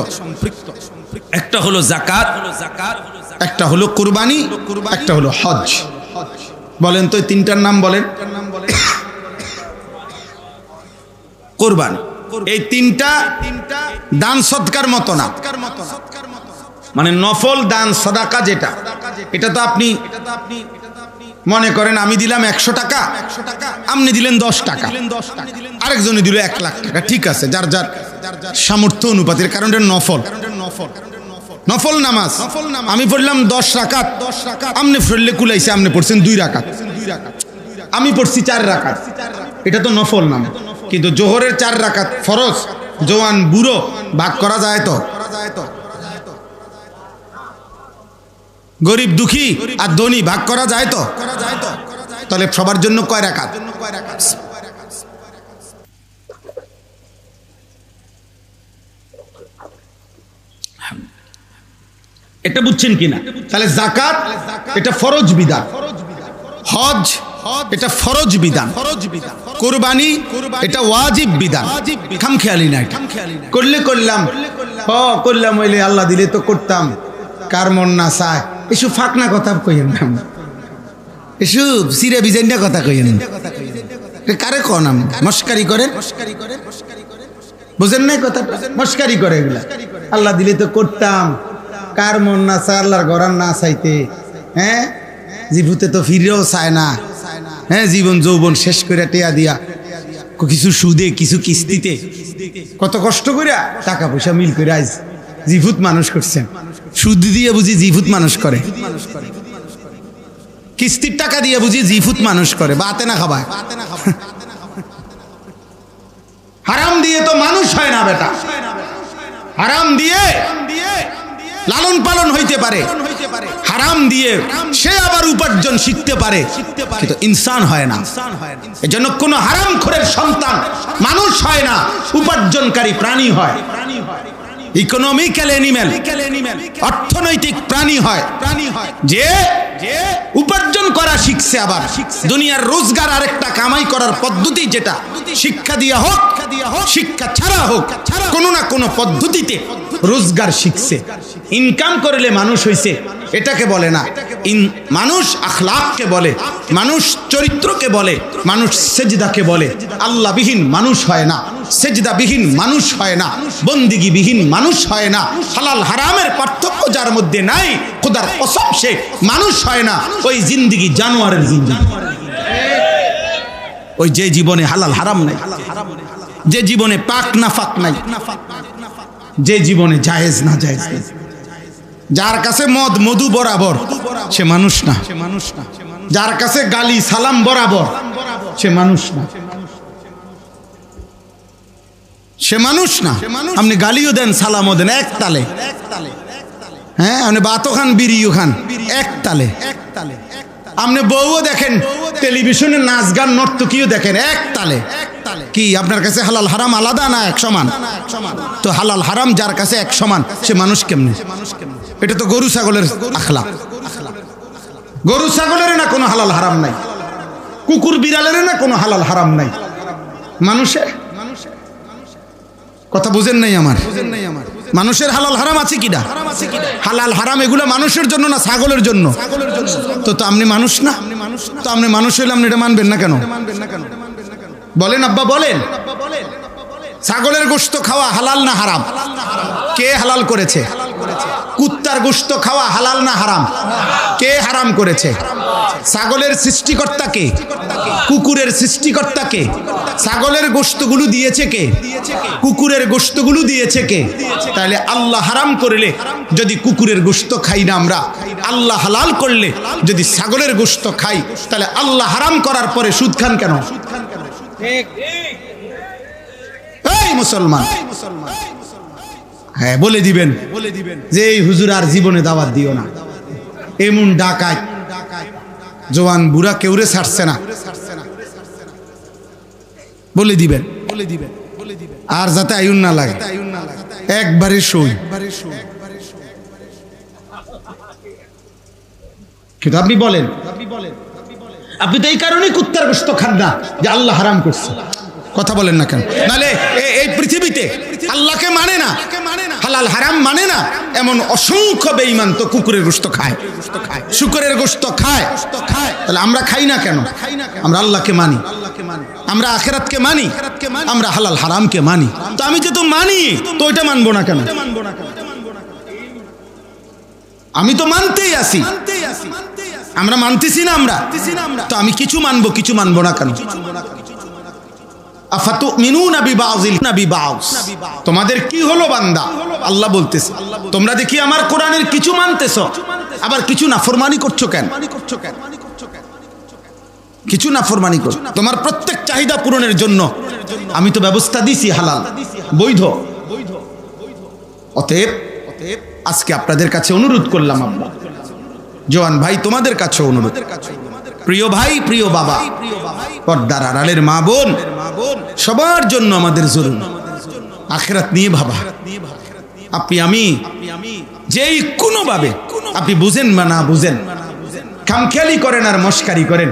একটা হলো যাকাত, একটা হলো কুরবানি, একটা হলো হজ। বলেন তো এই 3টার নাম বলেন। কুরবানি, এই 3টা দান সদকার মতো না, মানে নফল দান সাদাকা যেটা, এটা তো আপনি মনে করেন আমি দিলাম 100 টাকা, আপনি দিলেন 10 টাকা, আরেকজনে দিল 1 লাখ টাকা, ঠিক আছে, যার যার সামর্থ্য অনুপাতের, কারণ এটা নফল। নফল নামাজ আমি পড়লাম 10 রাকাত, আপনি পড়লে কুলাইছে, আপনি পড়ছেন 2 রাকাত, আমি পড়ছি 4 রাকাত, এটা তো নফল নাম। কিন্তু জোহরের 4 রাকাত ফরজ, জওয়ান বুড়ো ভাগ করা যায় তো? গরিব দুঃখী আর ধনী ভাগ করা যায় তো? তাহলে সবার জন্য কয় রাকাত? এটা বুঝছেন কিনা? তাহলে যাকাত এটা ফরজ বিধান, হজ এটা ফরজ বিধান, কুরবানি এটা ওয়াজিব বিধান। খামখেয়ালি না, করলে করলাম, করলাম হইলে আল্লাহ দিলে তো করতাম, কার মন না চায়, এসব ফাঁকনা কথা কইেন না, এসব সিরা বিজাইন্ডা কথা কইেন, কারে কন মস্কারি করেন, বুঝেন নাই কথা, মস্কারি করে এগুলা। আল্লাহ দিলে তো করতাম, কার মন না চায় আল্লাহর গরান না চাইতে, হ্যাঁ, জীবুতে তো ফিরেও চায় না, হ্যাঁ, জীবন যৌবন শেষ করে টেয়া দিয়া, কিছু সুদে কিছু কিস্তিতে, কত কষ্ট করে টাকা পয়সা মিল করে আজ জীবুত মানুষ করছেন। সুদ দিয়ে বুঝি জীবুত মানুষ করে, কিস্তির টাকা দিয়ে বুঝি জীবুত মানুষ করে, বাতে না খাবায়। হারাম দিয়ে তো মানুষ হয় না বেটা, হারাম দিয়ে লালন পালন হইতে পারে, হারাম দিয়ে সে আবার উপার্জন শিখতে পারে, কিন্তু ইনসান হয় না। এজন্য কোন হারামখোরের সন্তান মানুষ হয় না, উপার্জনকারী প্রাণী হয়, ইকোনমিক্যাল অ্যানিমেল, অর্থনৈতিক প্রাণী হয়, যে উপার্জন করা শিখছে, আবার দুনিয়ার রোজগার আরেকটা কামাই করার পদ্ধতি, যেটা শিক্ষা দিয়া হোক শিক্ষা ছাড়া হোক, কোনো না কোনো পদ্ধতিতে রোজগার শিখছে। ইনকাম করলে মানুষ হইছে এটাকে বলে না, মানুষ আখলাককে বলে, মানুষ চরিত্রকে বলে, মানুষ সেজদাকে বলে। আল্লাহবিহীন মানুষ হয় না, সেজদাবিহীন মানুষ হয় না, বন্দিগিবিহীন মানুষ হয় না। হালাল হারামের পার্থক্য যার মধ্যে নাই, খোদার কসম সে মানুষ হয় না, ওই জিন্দিগি জানোয়ারের জিন্দিগি। ওই যে জীবনে হালাল হারাম নাই, যে জীবনে পাক নাফাক নাই, যে জীবনে জায়েজ না জায়েজ নেই। যার কাছে মদ মধু বরাবর সে মানুষ না। যার কাছে গালি সালাম বরাবর সে মানুষ না। সে মানুষ না। আপনি গালিও দেন সালামও দেন এক তালে, হ্যাঁ আপনি বাতো খান বিড়িও খান এক তালে। আপনি বউও দেখেন, টেলিভিশনে নাচ গান নর্তকীও দেখেন এক তালে। কি আপনার কাছে হালাল হারাম আলাদা না এক সমান? তো হালাল হারাম যার কাছে এক সমান সে মানুষ কেমনে? এটা তো গরু ছাগলের আখলাক। গরু ছাগলের না কোনো হালাল হারাম নাই, কুকুর বিড়ালের না কোনো হালাল হারাম নাই, মানুষের। কথা বুঝেন নাই আমার? মানুষের হালাল হারাম আছে কিনা? হালাল হারাম এগুলো মানুষের জন্য না ছাগলের জন্য? তো আপনি মানুষ না? তো আপনি মানুষ হইলে আপনি এটা মানবেন না কেন? বলেন আব্বা বলেন। ছাগলের গোশত খাওয়া হালাল না হারাম? কে হালাল করেছে? কুত্তার গোশত খাওয়া হালাল না হারাম? কে হারাম করেছে? ছাগলের সৃষ্টিকর্তা কে? কুকুরের সৃষ্টিকর্তা কে? ছাগলের গোশতগুলো দিয়েছে কে? কুকুরের গোশতগুলো দিয়েছে কে? তাহলে আল্লাহ হারাম করলে যদি কুকুরের গোশত খাই না আমরা, আল্লাহ হালাল করলে যদি ছাগলের গোশত খাই, তাহলে আল্লাহ হারাম করার পরে সুদ খান কেন? এই মুসলমান, হ্যাঁ বলে দিবেন যে এই হুজুর আর জীবনে দাওয়াত দিও না, এমন ডাকায় জওয়ান বুড়া কেউরে ছাড়ছে না, বলে দিবেন আর যাতে আয়ুন না লাগে একবারে সই। কিন্তু আপনি বলেন, আপনি তো এই কারণেই কুত্তার গোশত খান না যে আল্লাহ হারাম করছে। কথা বলেন না কেন? নালে এই পৃথিবীতে আল্লাহকে মানে না, হালাল হারাম মানে না এমন অসংখ্য বেঈমান তো কুকুরের গোশত খায়, শুকরের গোশত খায়। তাহলে আমরা খাই না কেন? আমরা আল্লাহকে মানি, আমরা আখিরাতকে মানি, আমরা হালাল হারামকে মানি। তো আমি যেহেতু মানি তো ওইটা মানবো না কেন? আমি তো মানতেই আছি, আমরা মানতেছি না আমরা, তো আমি কিছু মানবো কিছু মানবো না কেন? তোমাদের কি হলো বান্দা? আল্লাহ বলতেছে তোমরা দেখি আমার কোরআনের কিছু মানতেছ, আবার কিছু নাফরমানি করছো কেন? কিছু নাফরমানি করছো। তোমার প্রত্যেক চাহিদা পূরণের জন্য আমি তো ব্যবস্থা দিছি হালাল বৈধ। অতএব আজকে আপনাদের কাছে অনুরোধ করলাম, আব্বা জওয়ান ভাই তোমাদের কাছে অনুরোধ, প্রিয় ভাই প্রিয় বাবা, পর্দার আড়ালের মা বোন, সবার জন্য আমাদের জরুরি আখিরাত নিয়ে ভাবা। আপনি আমি যেই কোনো ভাবে আপনি বুঝেন বা না বুঝেন, খামখেয়ালি করেন আর মস্কারি করেন,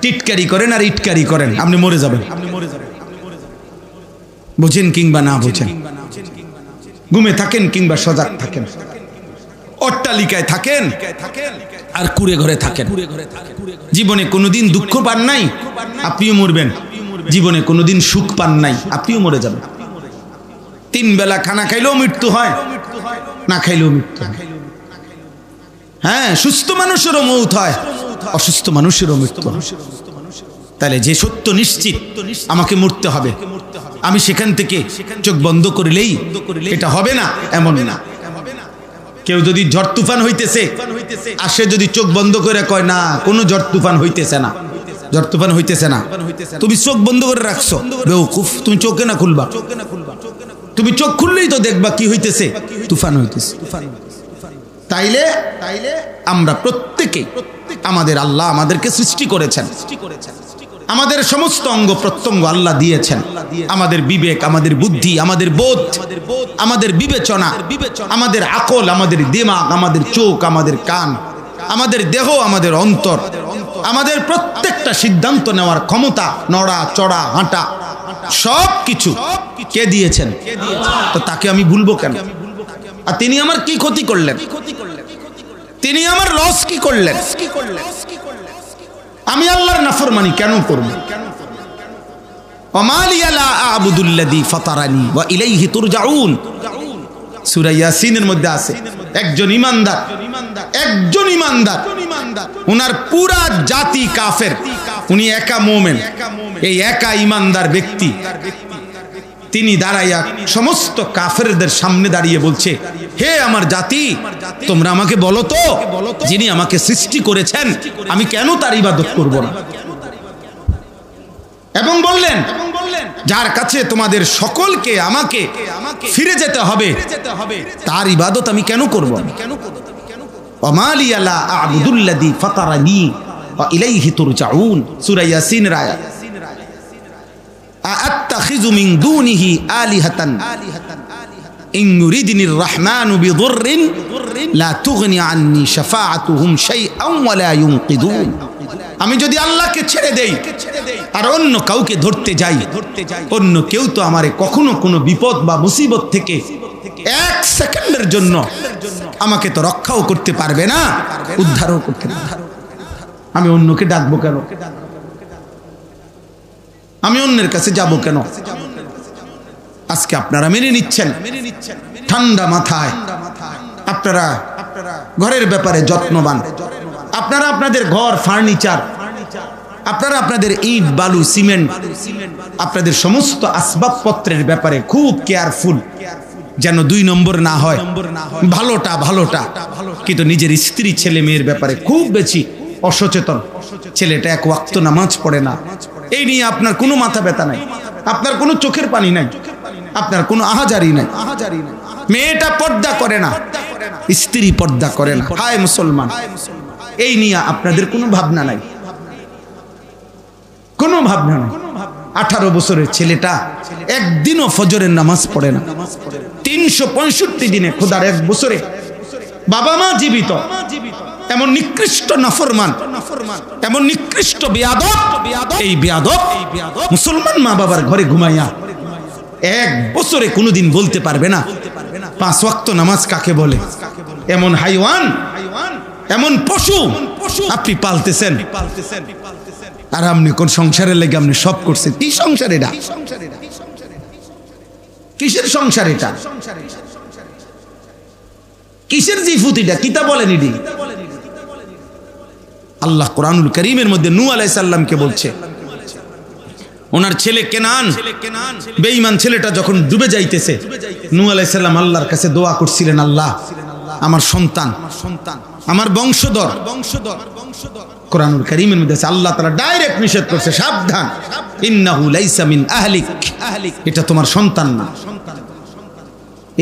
টিটকারি করেন আর ইটকারি করেন, আপনি মরে যাবেন। বুঝেন কিংবা না বুঝেন, ঘুমে থাকেন কিংবা সজাগ থাকেন, অট্টালিকায় থাকেন আর কুড়ে ঘরে থাকেন, জীবনে কোনোদিন দুঃখ পান নাই আপনিও মরবেন, জীবনে কোনোদিন সুখ পান নাই আপনিও মরে যাবেন। 3 বেলা খানা খাইলেও মৃত্যু হয়, না খাইলেও মৃত্যু হয়। হ্যাঁ, সুস্থ মানুষেরও মৌত হয়, অসুস্থ মানুষেরও মৃত্যু হয়। তাহলে যে সত্য নিশ্চিত আমাকে মরতে হবে, আমি সেখান থেকে চোখ বন্ধ করলেই এটা হবে না এমন না। কেউ যদি ঝড় তুফান হইতেছে আর সে যদি চোখ বন্ধ করে কয় না কোনো ঝড় তুফান হইতেছে না, ঝড় তুফান হইতেছে না, তুমি চোখ বন্ধ করে রাখছো, বেওকুফ, তুমি চোখে না খুলবা, তুমি চোখ খুললেই তো দেখবা কি হইতেছে, তুফান হইতেছে। তাইলে আমরা প্রত্যেকে, আমাদের আল্লাহ আমাদেরকে সৃষ্টি করেছেন, আমাদের সমস্ত অঙ্গ প্রত্যঙ্গ আল্লাহ দিয়েছেন, আমাদের বিবেক, আমাদের বুদ্ধি, আমাদের বোধ, আমাদের বিবেচনা, আমাদের আকল, আমাদের দিমাগ, আমাদের চোখ, আমাদের কান, আমাদের দেহ, আমাদের অন্তর, আমাদের প্রত্যেকটা সিদ্ধান্ত নেওয়ার ক্ষমতা, নড়া চড়া হাঁটা, সব কিছু কে দিয়েছেন? তো তাকে আমি ভুলবো কেন? আর তিনি আমার কি ক্ষতি করলেন? তিনি আমার লস কি করলেন? আমি আল্লাহর নাফরমানি কেন করব? ওয়ামালিয়া লা আ'বুদুল্লাযী ফাতারানি ওয়া ইলাইহি তুরজাউন। সূরা ইয়াসিনের মধ্যে আছে একজন ঈমানদার, উনার পুরা জাতি কাফের, উনি একা মুমিন। এই একা ঈমানদার ব্যক্তি তিনি দাঁড়াইয়া সমস্ত কাফেরদের সামনে দাঁড়িয়ে বলছে, হে আমার জাতি, তোমরা আমাকে বলো তো, যিনি আমাকে সৃষ্টি করেছেন আমি কেন তার ইবাদত করব না? এবং বললেন, যার কাছে তোমাদের সকলকে আমাকে ফিরে যেতে হবে তার ইবাদত আমি কেন করব? ওয়ামালিয়া লা আ'বুদুল্লাযী ফাতারানী ওয়া ইলাইহি তুরজাউন, সূরা ইয়াসিনের আয়াত। আ'আত্তাখিযু মিন দুনিহি আলিহাতান ইন ইউরিদনির রাহমানু বিদুররিন লা তুগনি আন্নী শাফাআতুহুম শাইআন ওয়া লা ইউনকিদুন। আমি যদি আল্লাহকে ছেড়ে দেই আর অন্য কাউকে ধরতে যাই, অন্য কেউ তো আমারে কখনো কোনো বিপদ বা মুসিবত থেকে এক সেকেন্ডের জন্য আমাকে তো রক্ষাও করতে পারবে না, উদ্ধারও করতে পারবে না। আমি অন্যকে ডাকবো কেন? আমি অন্যের কাছে যাব কেন? আজকে আপনারা মেনে নিচ্ছেন ঠান্ডা মাথায়, আপনারা ঘরের ব্যাপারে যত্নবান, আপনারা আপনাদের ঘর ফার্নিচার, আপনারা আপনাদের ইট বালু সিমেন্ট, আপনাদের সমস্ত আসবাবপত্রের ব্যাপারে খুব কেয়ারফুল, যেন 2 নম্বর না হয়, ভালোটা। কিন্তু নিজের স্ত্রী ছেলে মেয়ের ব্যাপারে খুব বেশি অসচেতন। ছেলেটা 1 ওয়াক্ত নামাজ পড়ে না, এই নিয়ে আপনার কোনো মাথা ব্যথা নাই, আপনার কোনো চোখের পানি নাই, আপনার কোনো আহাজারি নাই। মেয়েটা পর্দা করে না, স্ত্রী পর্দা করে না, হায় মুসলমান, এই নিয়ে আপনাদের কোনো ভাবনা নাই, কোনো ভাবনা নাই। 18 বছরের ছেলেটা একদিনও ফজরের নামাজ পড়ে না, 365 দিনে খোদার 1 বছরে বাবা মা জীবিত, এমন নিকৃষ্ট নাফরমান, এমন নিকৃষ্ট বেয়াদব, এই বেয়াদব মুসলমান মা বাবার ঘরে ঘুমাইয়া 1 বছরে কোনোদিন বলতে পারবে না 5 ওয়াক্ত নামাজ কাকে বলে। এমন হাইওয়ান, এমন পশু আপনি পালতেছেন, আর আপনি কোন সংসারের লেগে আপনি সব করছেন? কি সংসার এটা? কিসের সংসার এটা? কিসের জিফুতিটা? কিতা বলেন ইডি? আল্লাহ কোরআনুল কারীমের মধ্যে নূহ আলাইহিস সালামকে বলছে, ওনার ছেলে কেনান, বেঈমান ছেলেটা যখন ডুবে যাইতেছে, নূহ আলাইহিস সালাম আল্লাহর কাছে দোয়া করছিলেন, আল্লাহ আমার সন্তান, আমার বংশধর। কোরআনুল কারীমের মধ্যে আল্লাহ তাআলা ডাইরেক্ট নিষেধ করছে, সাবধান, ইন্নাহু লাইসা মিন আহলিক, এটা তোমার সন্তান না,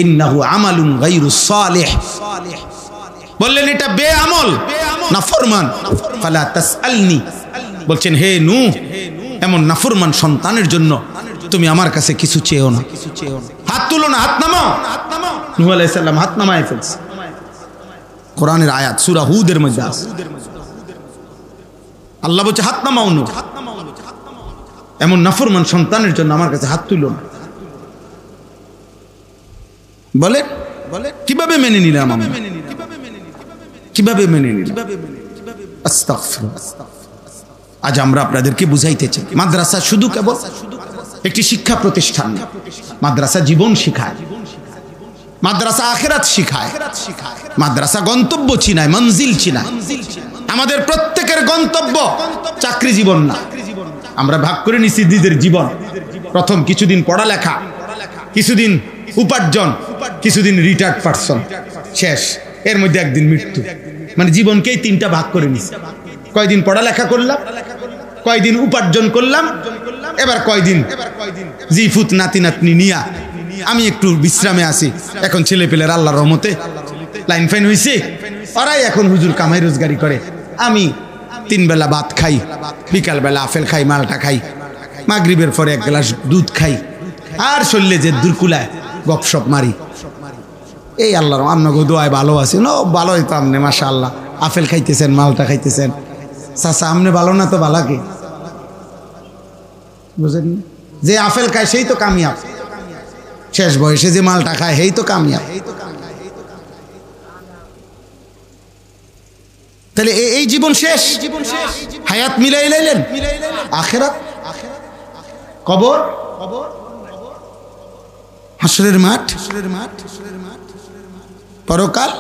ইন্নাহু আমালুন গায়রুস সালিহ, বললেন এটা বেআমল, নাফরমান। ফালা তাসআলনি, বলছেন হে নূহ, এমন নাফরমান সন্তানের জন্য তুমি আমার কাছে কিছু চেয়েও না। হাত তুলো না, হাত নামাও। নূহ আলাইহিস সালাম হাত নামায় ফেলছে। কোরআনের আয়াত সূরা হুদের মধ্যে আছে, আল্লাহ বলছে হাত নামাও নূহ, এমন নাফরমান সন্তানের জন্য আমার কাছে হাত তুলো না। বলে কিভাবে মেনে নিলাম আমরা? কিভাবে মেনে নিলাম? আস্তাগফিরুল্লাহ। আজ আমরা আপনাদেরকে বুঝাইতে চাই, মাদ্রাসা শুধু কেবল একটি শিক্ষা প্রতিষ্ঠান না, মাদ্রাসা জীবন শিখায়, মাদ্রাসা আখিরাত শিখায়, মাদ্রাসা গন্তব্য চিনায়, মঞ্জিল চিনায়। আমাদের প্রত্যেকের গন্তব্য চাকরি জীবন না। আমরা ভাগ করে নিছি নিজের জীবন, প্রথম কিছুদিন পড়ালেখা, কিছুদিন উপার্জন, কিছুদিন রিটায়ার্ড পারসন, শেষ, এর মধ্যে একদিন মৃত্যু। মানে জীবনকেই 3টা ভাগ করে নিছি। কয়দিন পড়ালেখা করলাম, কয়দিন উপার্জন করলাম, এবার কয়দিন জিফুত নাতি নাতনি নিয়া আমি একটু বিশ্রামে আছি। এখন ছেলে পেলের আল্লাহর রহমতে লাইন ফাইন হয়েছে, ওরাই এখন হুজুর কামাই রোজগারি করে। আমি 3 বেলা ভাত খাই, বিকাল বেলা আপেল খাই, মালটা খাই, মাগরিবের পরে 1 গ্লাস দুধ খাই, আর শরীরে যে দুর্কুলায় গপসপ মারি। এই আল্লাহর আপনাকে দোয়ায় ভালো আছে, ন ভালো হইতো আপনি, মাশাআল্লাহ, আপেল খাইতেছেন, মালটা খাইতেছেন। চাচা আপনি ভালো না তো ভালো কে? বুঝেন, যে আপেল খায় সেই তো কামিয়াব, শেষ বয়সে যে মালটা খায় সেই তো কামিয়াব। তাহলে এই জীবন শেষ, হায়াত মিলাই লাইলেন, আখিরাত, কবর, হাসরের মাঠ, পরকাল।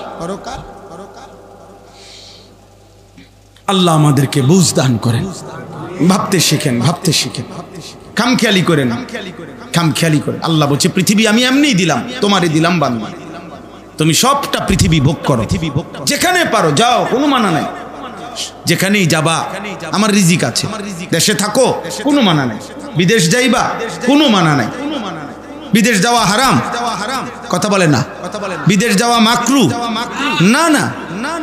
আল্লাহ আমাদেরকে বুঝ দান করেন, ভাবতে শিখেন, খামখেয়ালি করেন। খামখেয়ালি করে। আল্লাহ বলছে পৃথিবী আমি এমনিই দিলাম, তোমারই দিলাম বান্দা, তুমি সবটা পৃথিবী ভোগ করো, যেখানে পারো যাও, কোনো মানা নাই, যেখানেই যাবা আমার রিজিক আছে। দেশে থাকো কোনো মানা নাই, বিদেশ যাইবা কোনো মানা নাই, বিদেশ যাওয়া হারাম কথা বলে না, বিদেশ যাওয়া মাকরু না না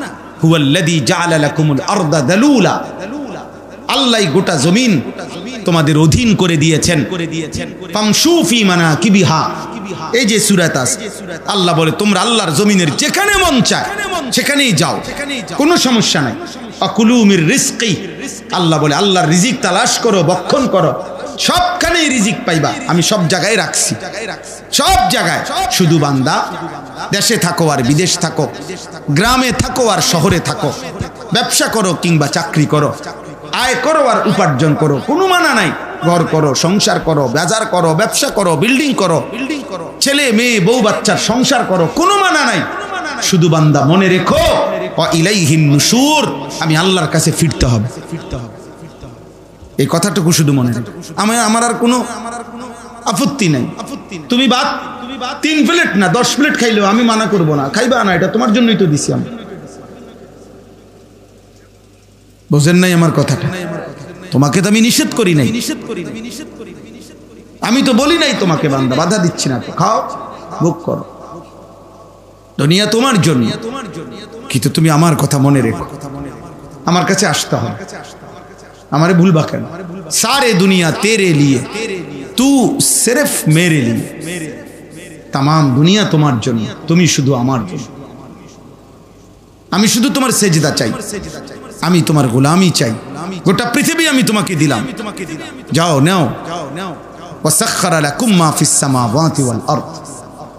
না। হুয়াল্লাযী জাআলা লাকুমুল আরদা দালুলা, আল্লাহই গোটা জমিন তোমাদের অধীন করে দিয়েছেন। ফামশু ফি মানাকিবিহা, এই যে সূরাত আছে, আল্লাহ বলে তোমরা আল্লাহর জমিনের যেখানে মন চায় সেখানেই যাও, কোনো সমস্যা নাই। আকুলু মির রিজকি, আল্লাহ বলে আল্লাহর রিজিক তালাশ করো, বক্ষণ করো, সবখানেই রিজিক পাইবা, আমি সব জায়গায় রাখছি, সব জায়গায়। শুধু বান্দা দেশে থাকো আর বিদেশ থাকো, গ্রামে থাকো আর শহরে থাকো, ব্যবসা করো কিংবা চাকরি করো, আয় করো আর উপার্জন করো, কোনো মানা নাই। ঘর করো, সংসার করো, বাজার করো, ব্যবসা করো, বিল্ডিং করো, ছেলে মেয়ে বউ বাচ্চার সংসার করো, কোনো মানা নাই। শুধু বান্দা মনে রেখো ওয়া ইলাইহিন নুশুর, আমি আল্লাহর কাছে ফিরতে হবে, এই কথাটুকু শুধু মনে রেখো। আমার আর কোনো আপত্তি নাই, তুমি বাদ 3 প্লেট না 10 প্লেট খাইলেও আমি মানা করবো না, খাইবা না, এটা তোমার জন্যই তো দিছি আমি। বুঝেন নাই আমার কথাটা? তোমাকে তো আমি নিষেধ করি নাই, আমি তো বলি নাই তোমাকে বান্দা, বাধা দিচ্ছি না, তো খাও ভোগ করো, দুনিয়া তোমার জন্য, কিন্তু তুমি আমার কথা মনে রেখো, আমার কাছে আসতে হবে, আমারে ভুলবা কেন? সারে দুনিয়া তেরে লিয়ে, তু সিরফ মেরে লিয়ে, তাম দুনিয়া তোমার জন্য, তুমি শুধু আমার জন্য। আমি শুধু তোমার সেজদা চাই, আমি তোমার গোলামি চাই, গোটা পৃথিবী আমি তোমাকে দিলাম, যাও নাও। ওয়াসাখখারা লাকুম মা ফিস সামাওয়াতি ওয়াল আরদ,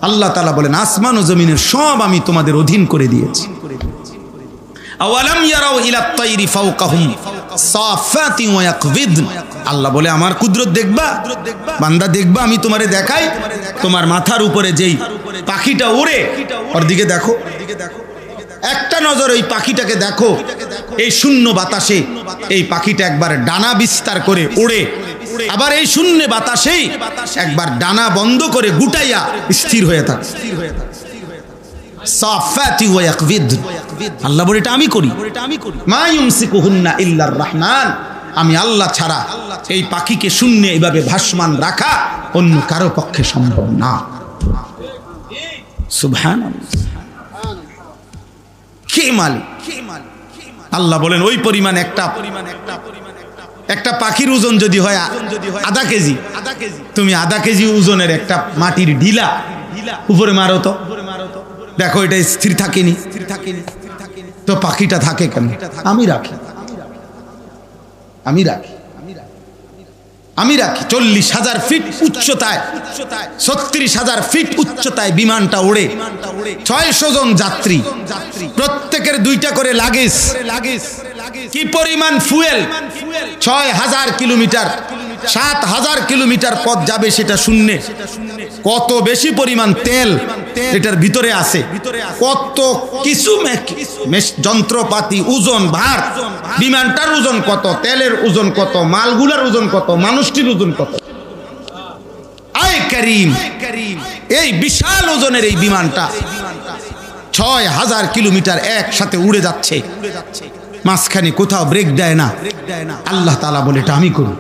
আল্লাহ তাআলা বলেন আসমান ও জমিনের সব আমি তোমাদের অধীন করে দিয়েছি। আওয়ালাম ইয়ারাউ ইলাত তাইরি ফাওকাহুম সাফাতি ওয়া ইয়াকবিদ, আল্লাহ বলে আমার কুদরত দেখবা বান্দা, দেখবা আমি তোমারে দেখাই, তোমার মাথার উপরে যেই পাখিটা ওড়ে ওর দিকে দেখো, একটা নজর ওই পাখিটাকে দেখো, এই শূন্য বাতাসে এই পাখিটা একবার ডানা বিস্তার করে ওড়ে, আবার এই শূন্য বাতাসেই একবার ডানা বন্ধ করে গুটাইয়া স্থির হয়ে থাকে। সাফাতি ওয়া ইয়াকবিদ, আল্লাহ বলে এটা আমি করি। মা ইউমসিকুহুন্না ইল্লার রহমান, আমি আল্লাহ ছাড়া এই পাখিকে শূন্যে এইভাবে ভাসমান রাখা অন্য কারো পক্ষে সম্ভব না। সুবহানাল্লাহ, কে মালিক? আল্লাহ বলেন ওই পরিমাণ একটা পাখির ওজন যদি হয় আধা কেজি, তুমি আধা কেজি ওজনের একটা মাটির ঢিলা উপরে মারো তো দেখো এটা স্থির থাকেনি, তো পাখিটা থাকে কেন? আমি রাখি, আমি রাখি, আমি রাখি। 40,000 ফিট উচ্চতায়, 36,000 ফিট উচ্চতায় বিমানটা ওড়ে, 600 জন যাত্রী, প্রত্যেকের 2টা করে লাগেজ, কি পরিমাণ ফুয়েল, 6,000 কিলোমিটার, 7,000 কিলোমিটার পথ যাবে সেটা শূন্যে, কত বেশি পরিমাণ তেল এটার ভিতরে আছে, কত কিছু যন্ত্রপাতি, ওজন, ভার, বিমানটার ওজন কত, তেলের ওজন কত, মালগুলার ওজন কত, মানুষটির ওজন কত। আয় করিম, এই বিশাল ওজনের এই বিমানটা 6,000 কিলোমিটার একসাথে উড়ে যাচ্ছে, মাঝখানে কোথাও ব্রেক দেয় না। আল্লাহ তাআলা বলে এটা আমি করি।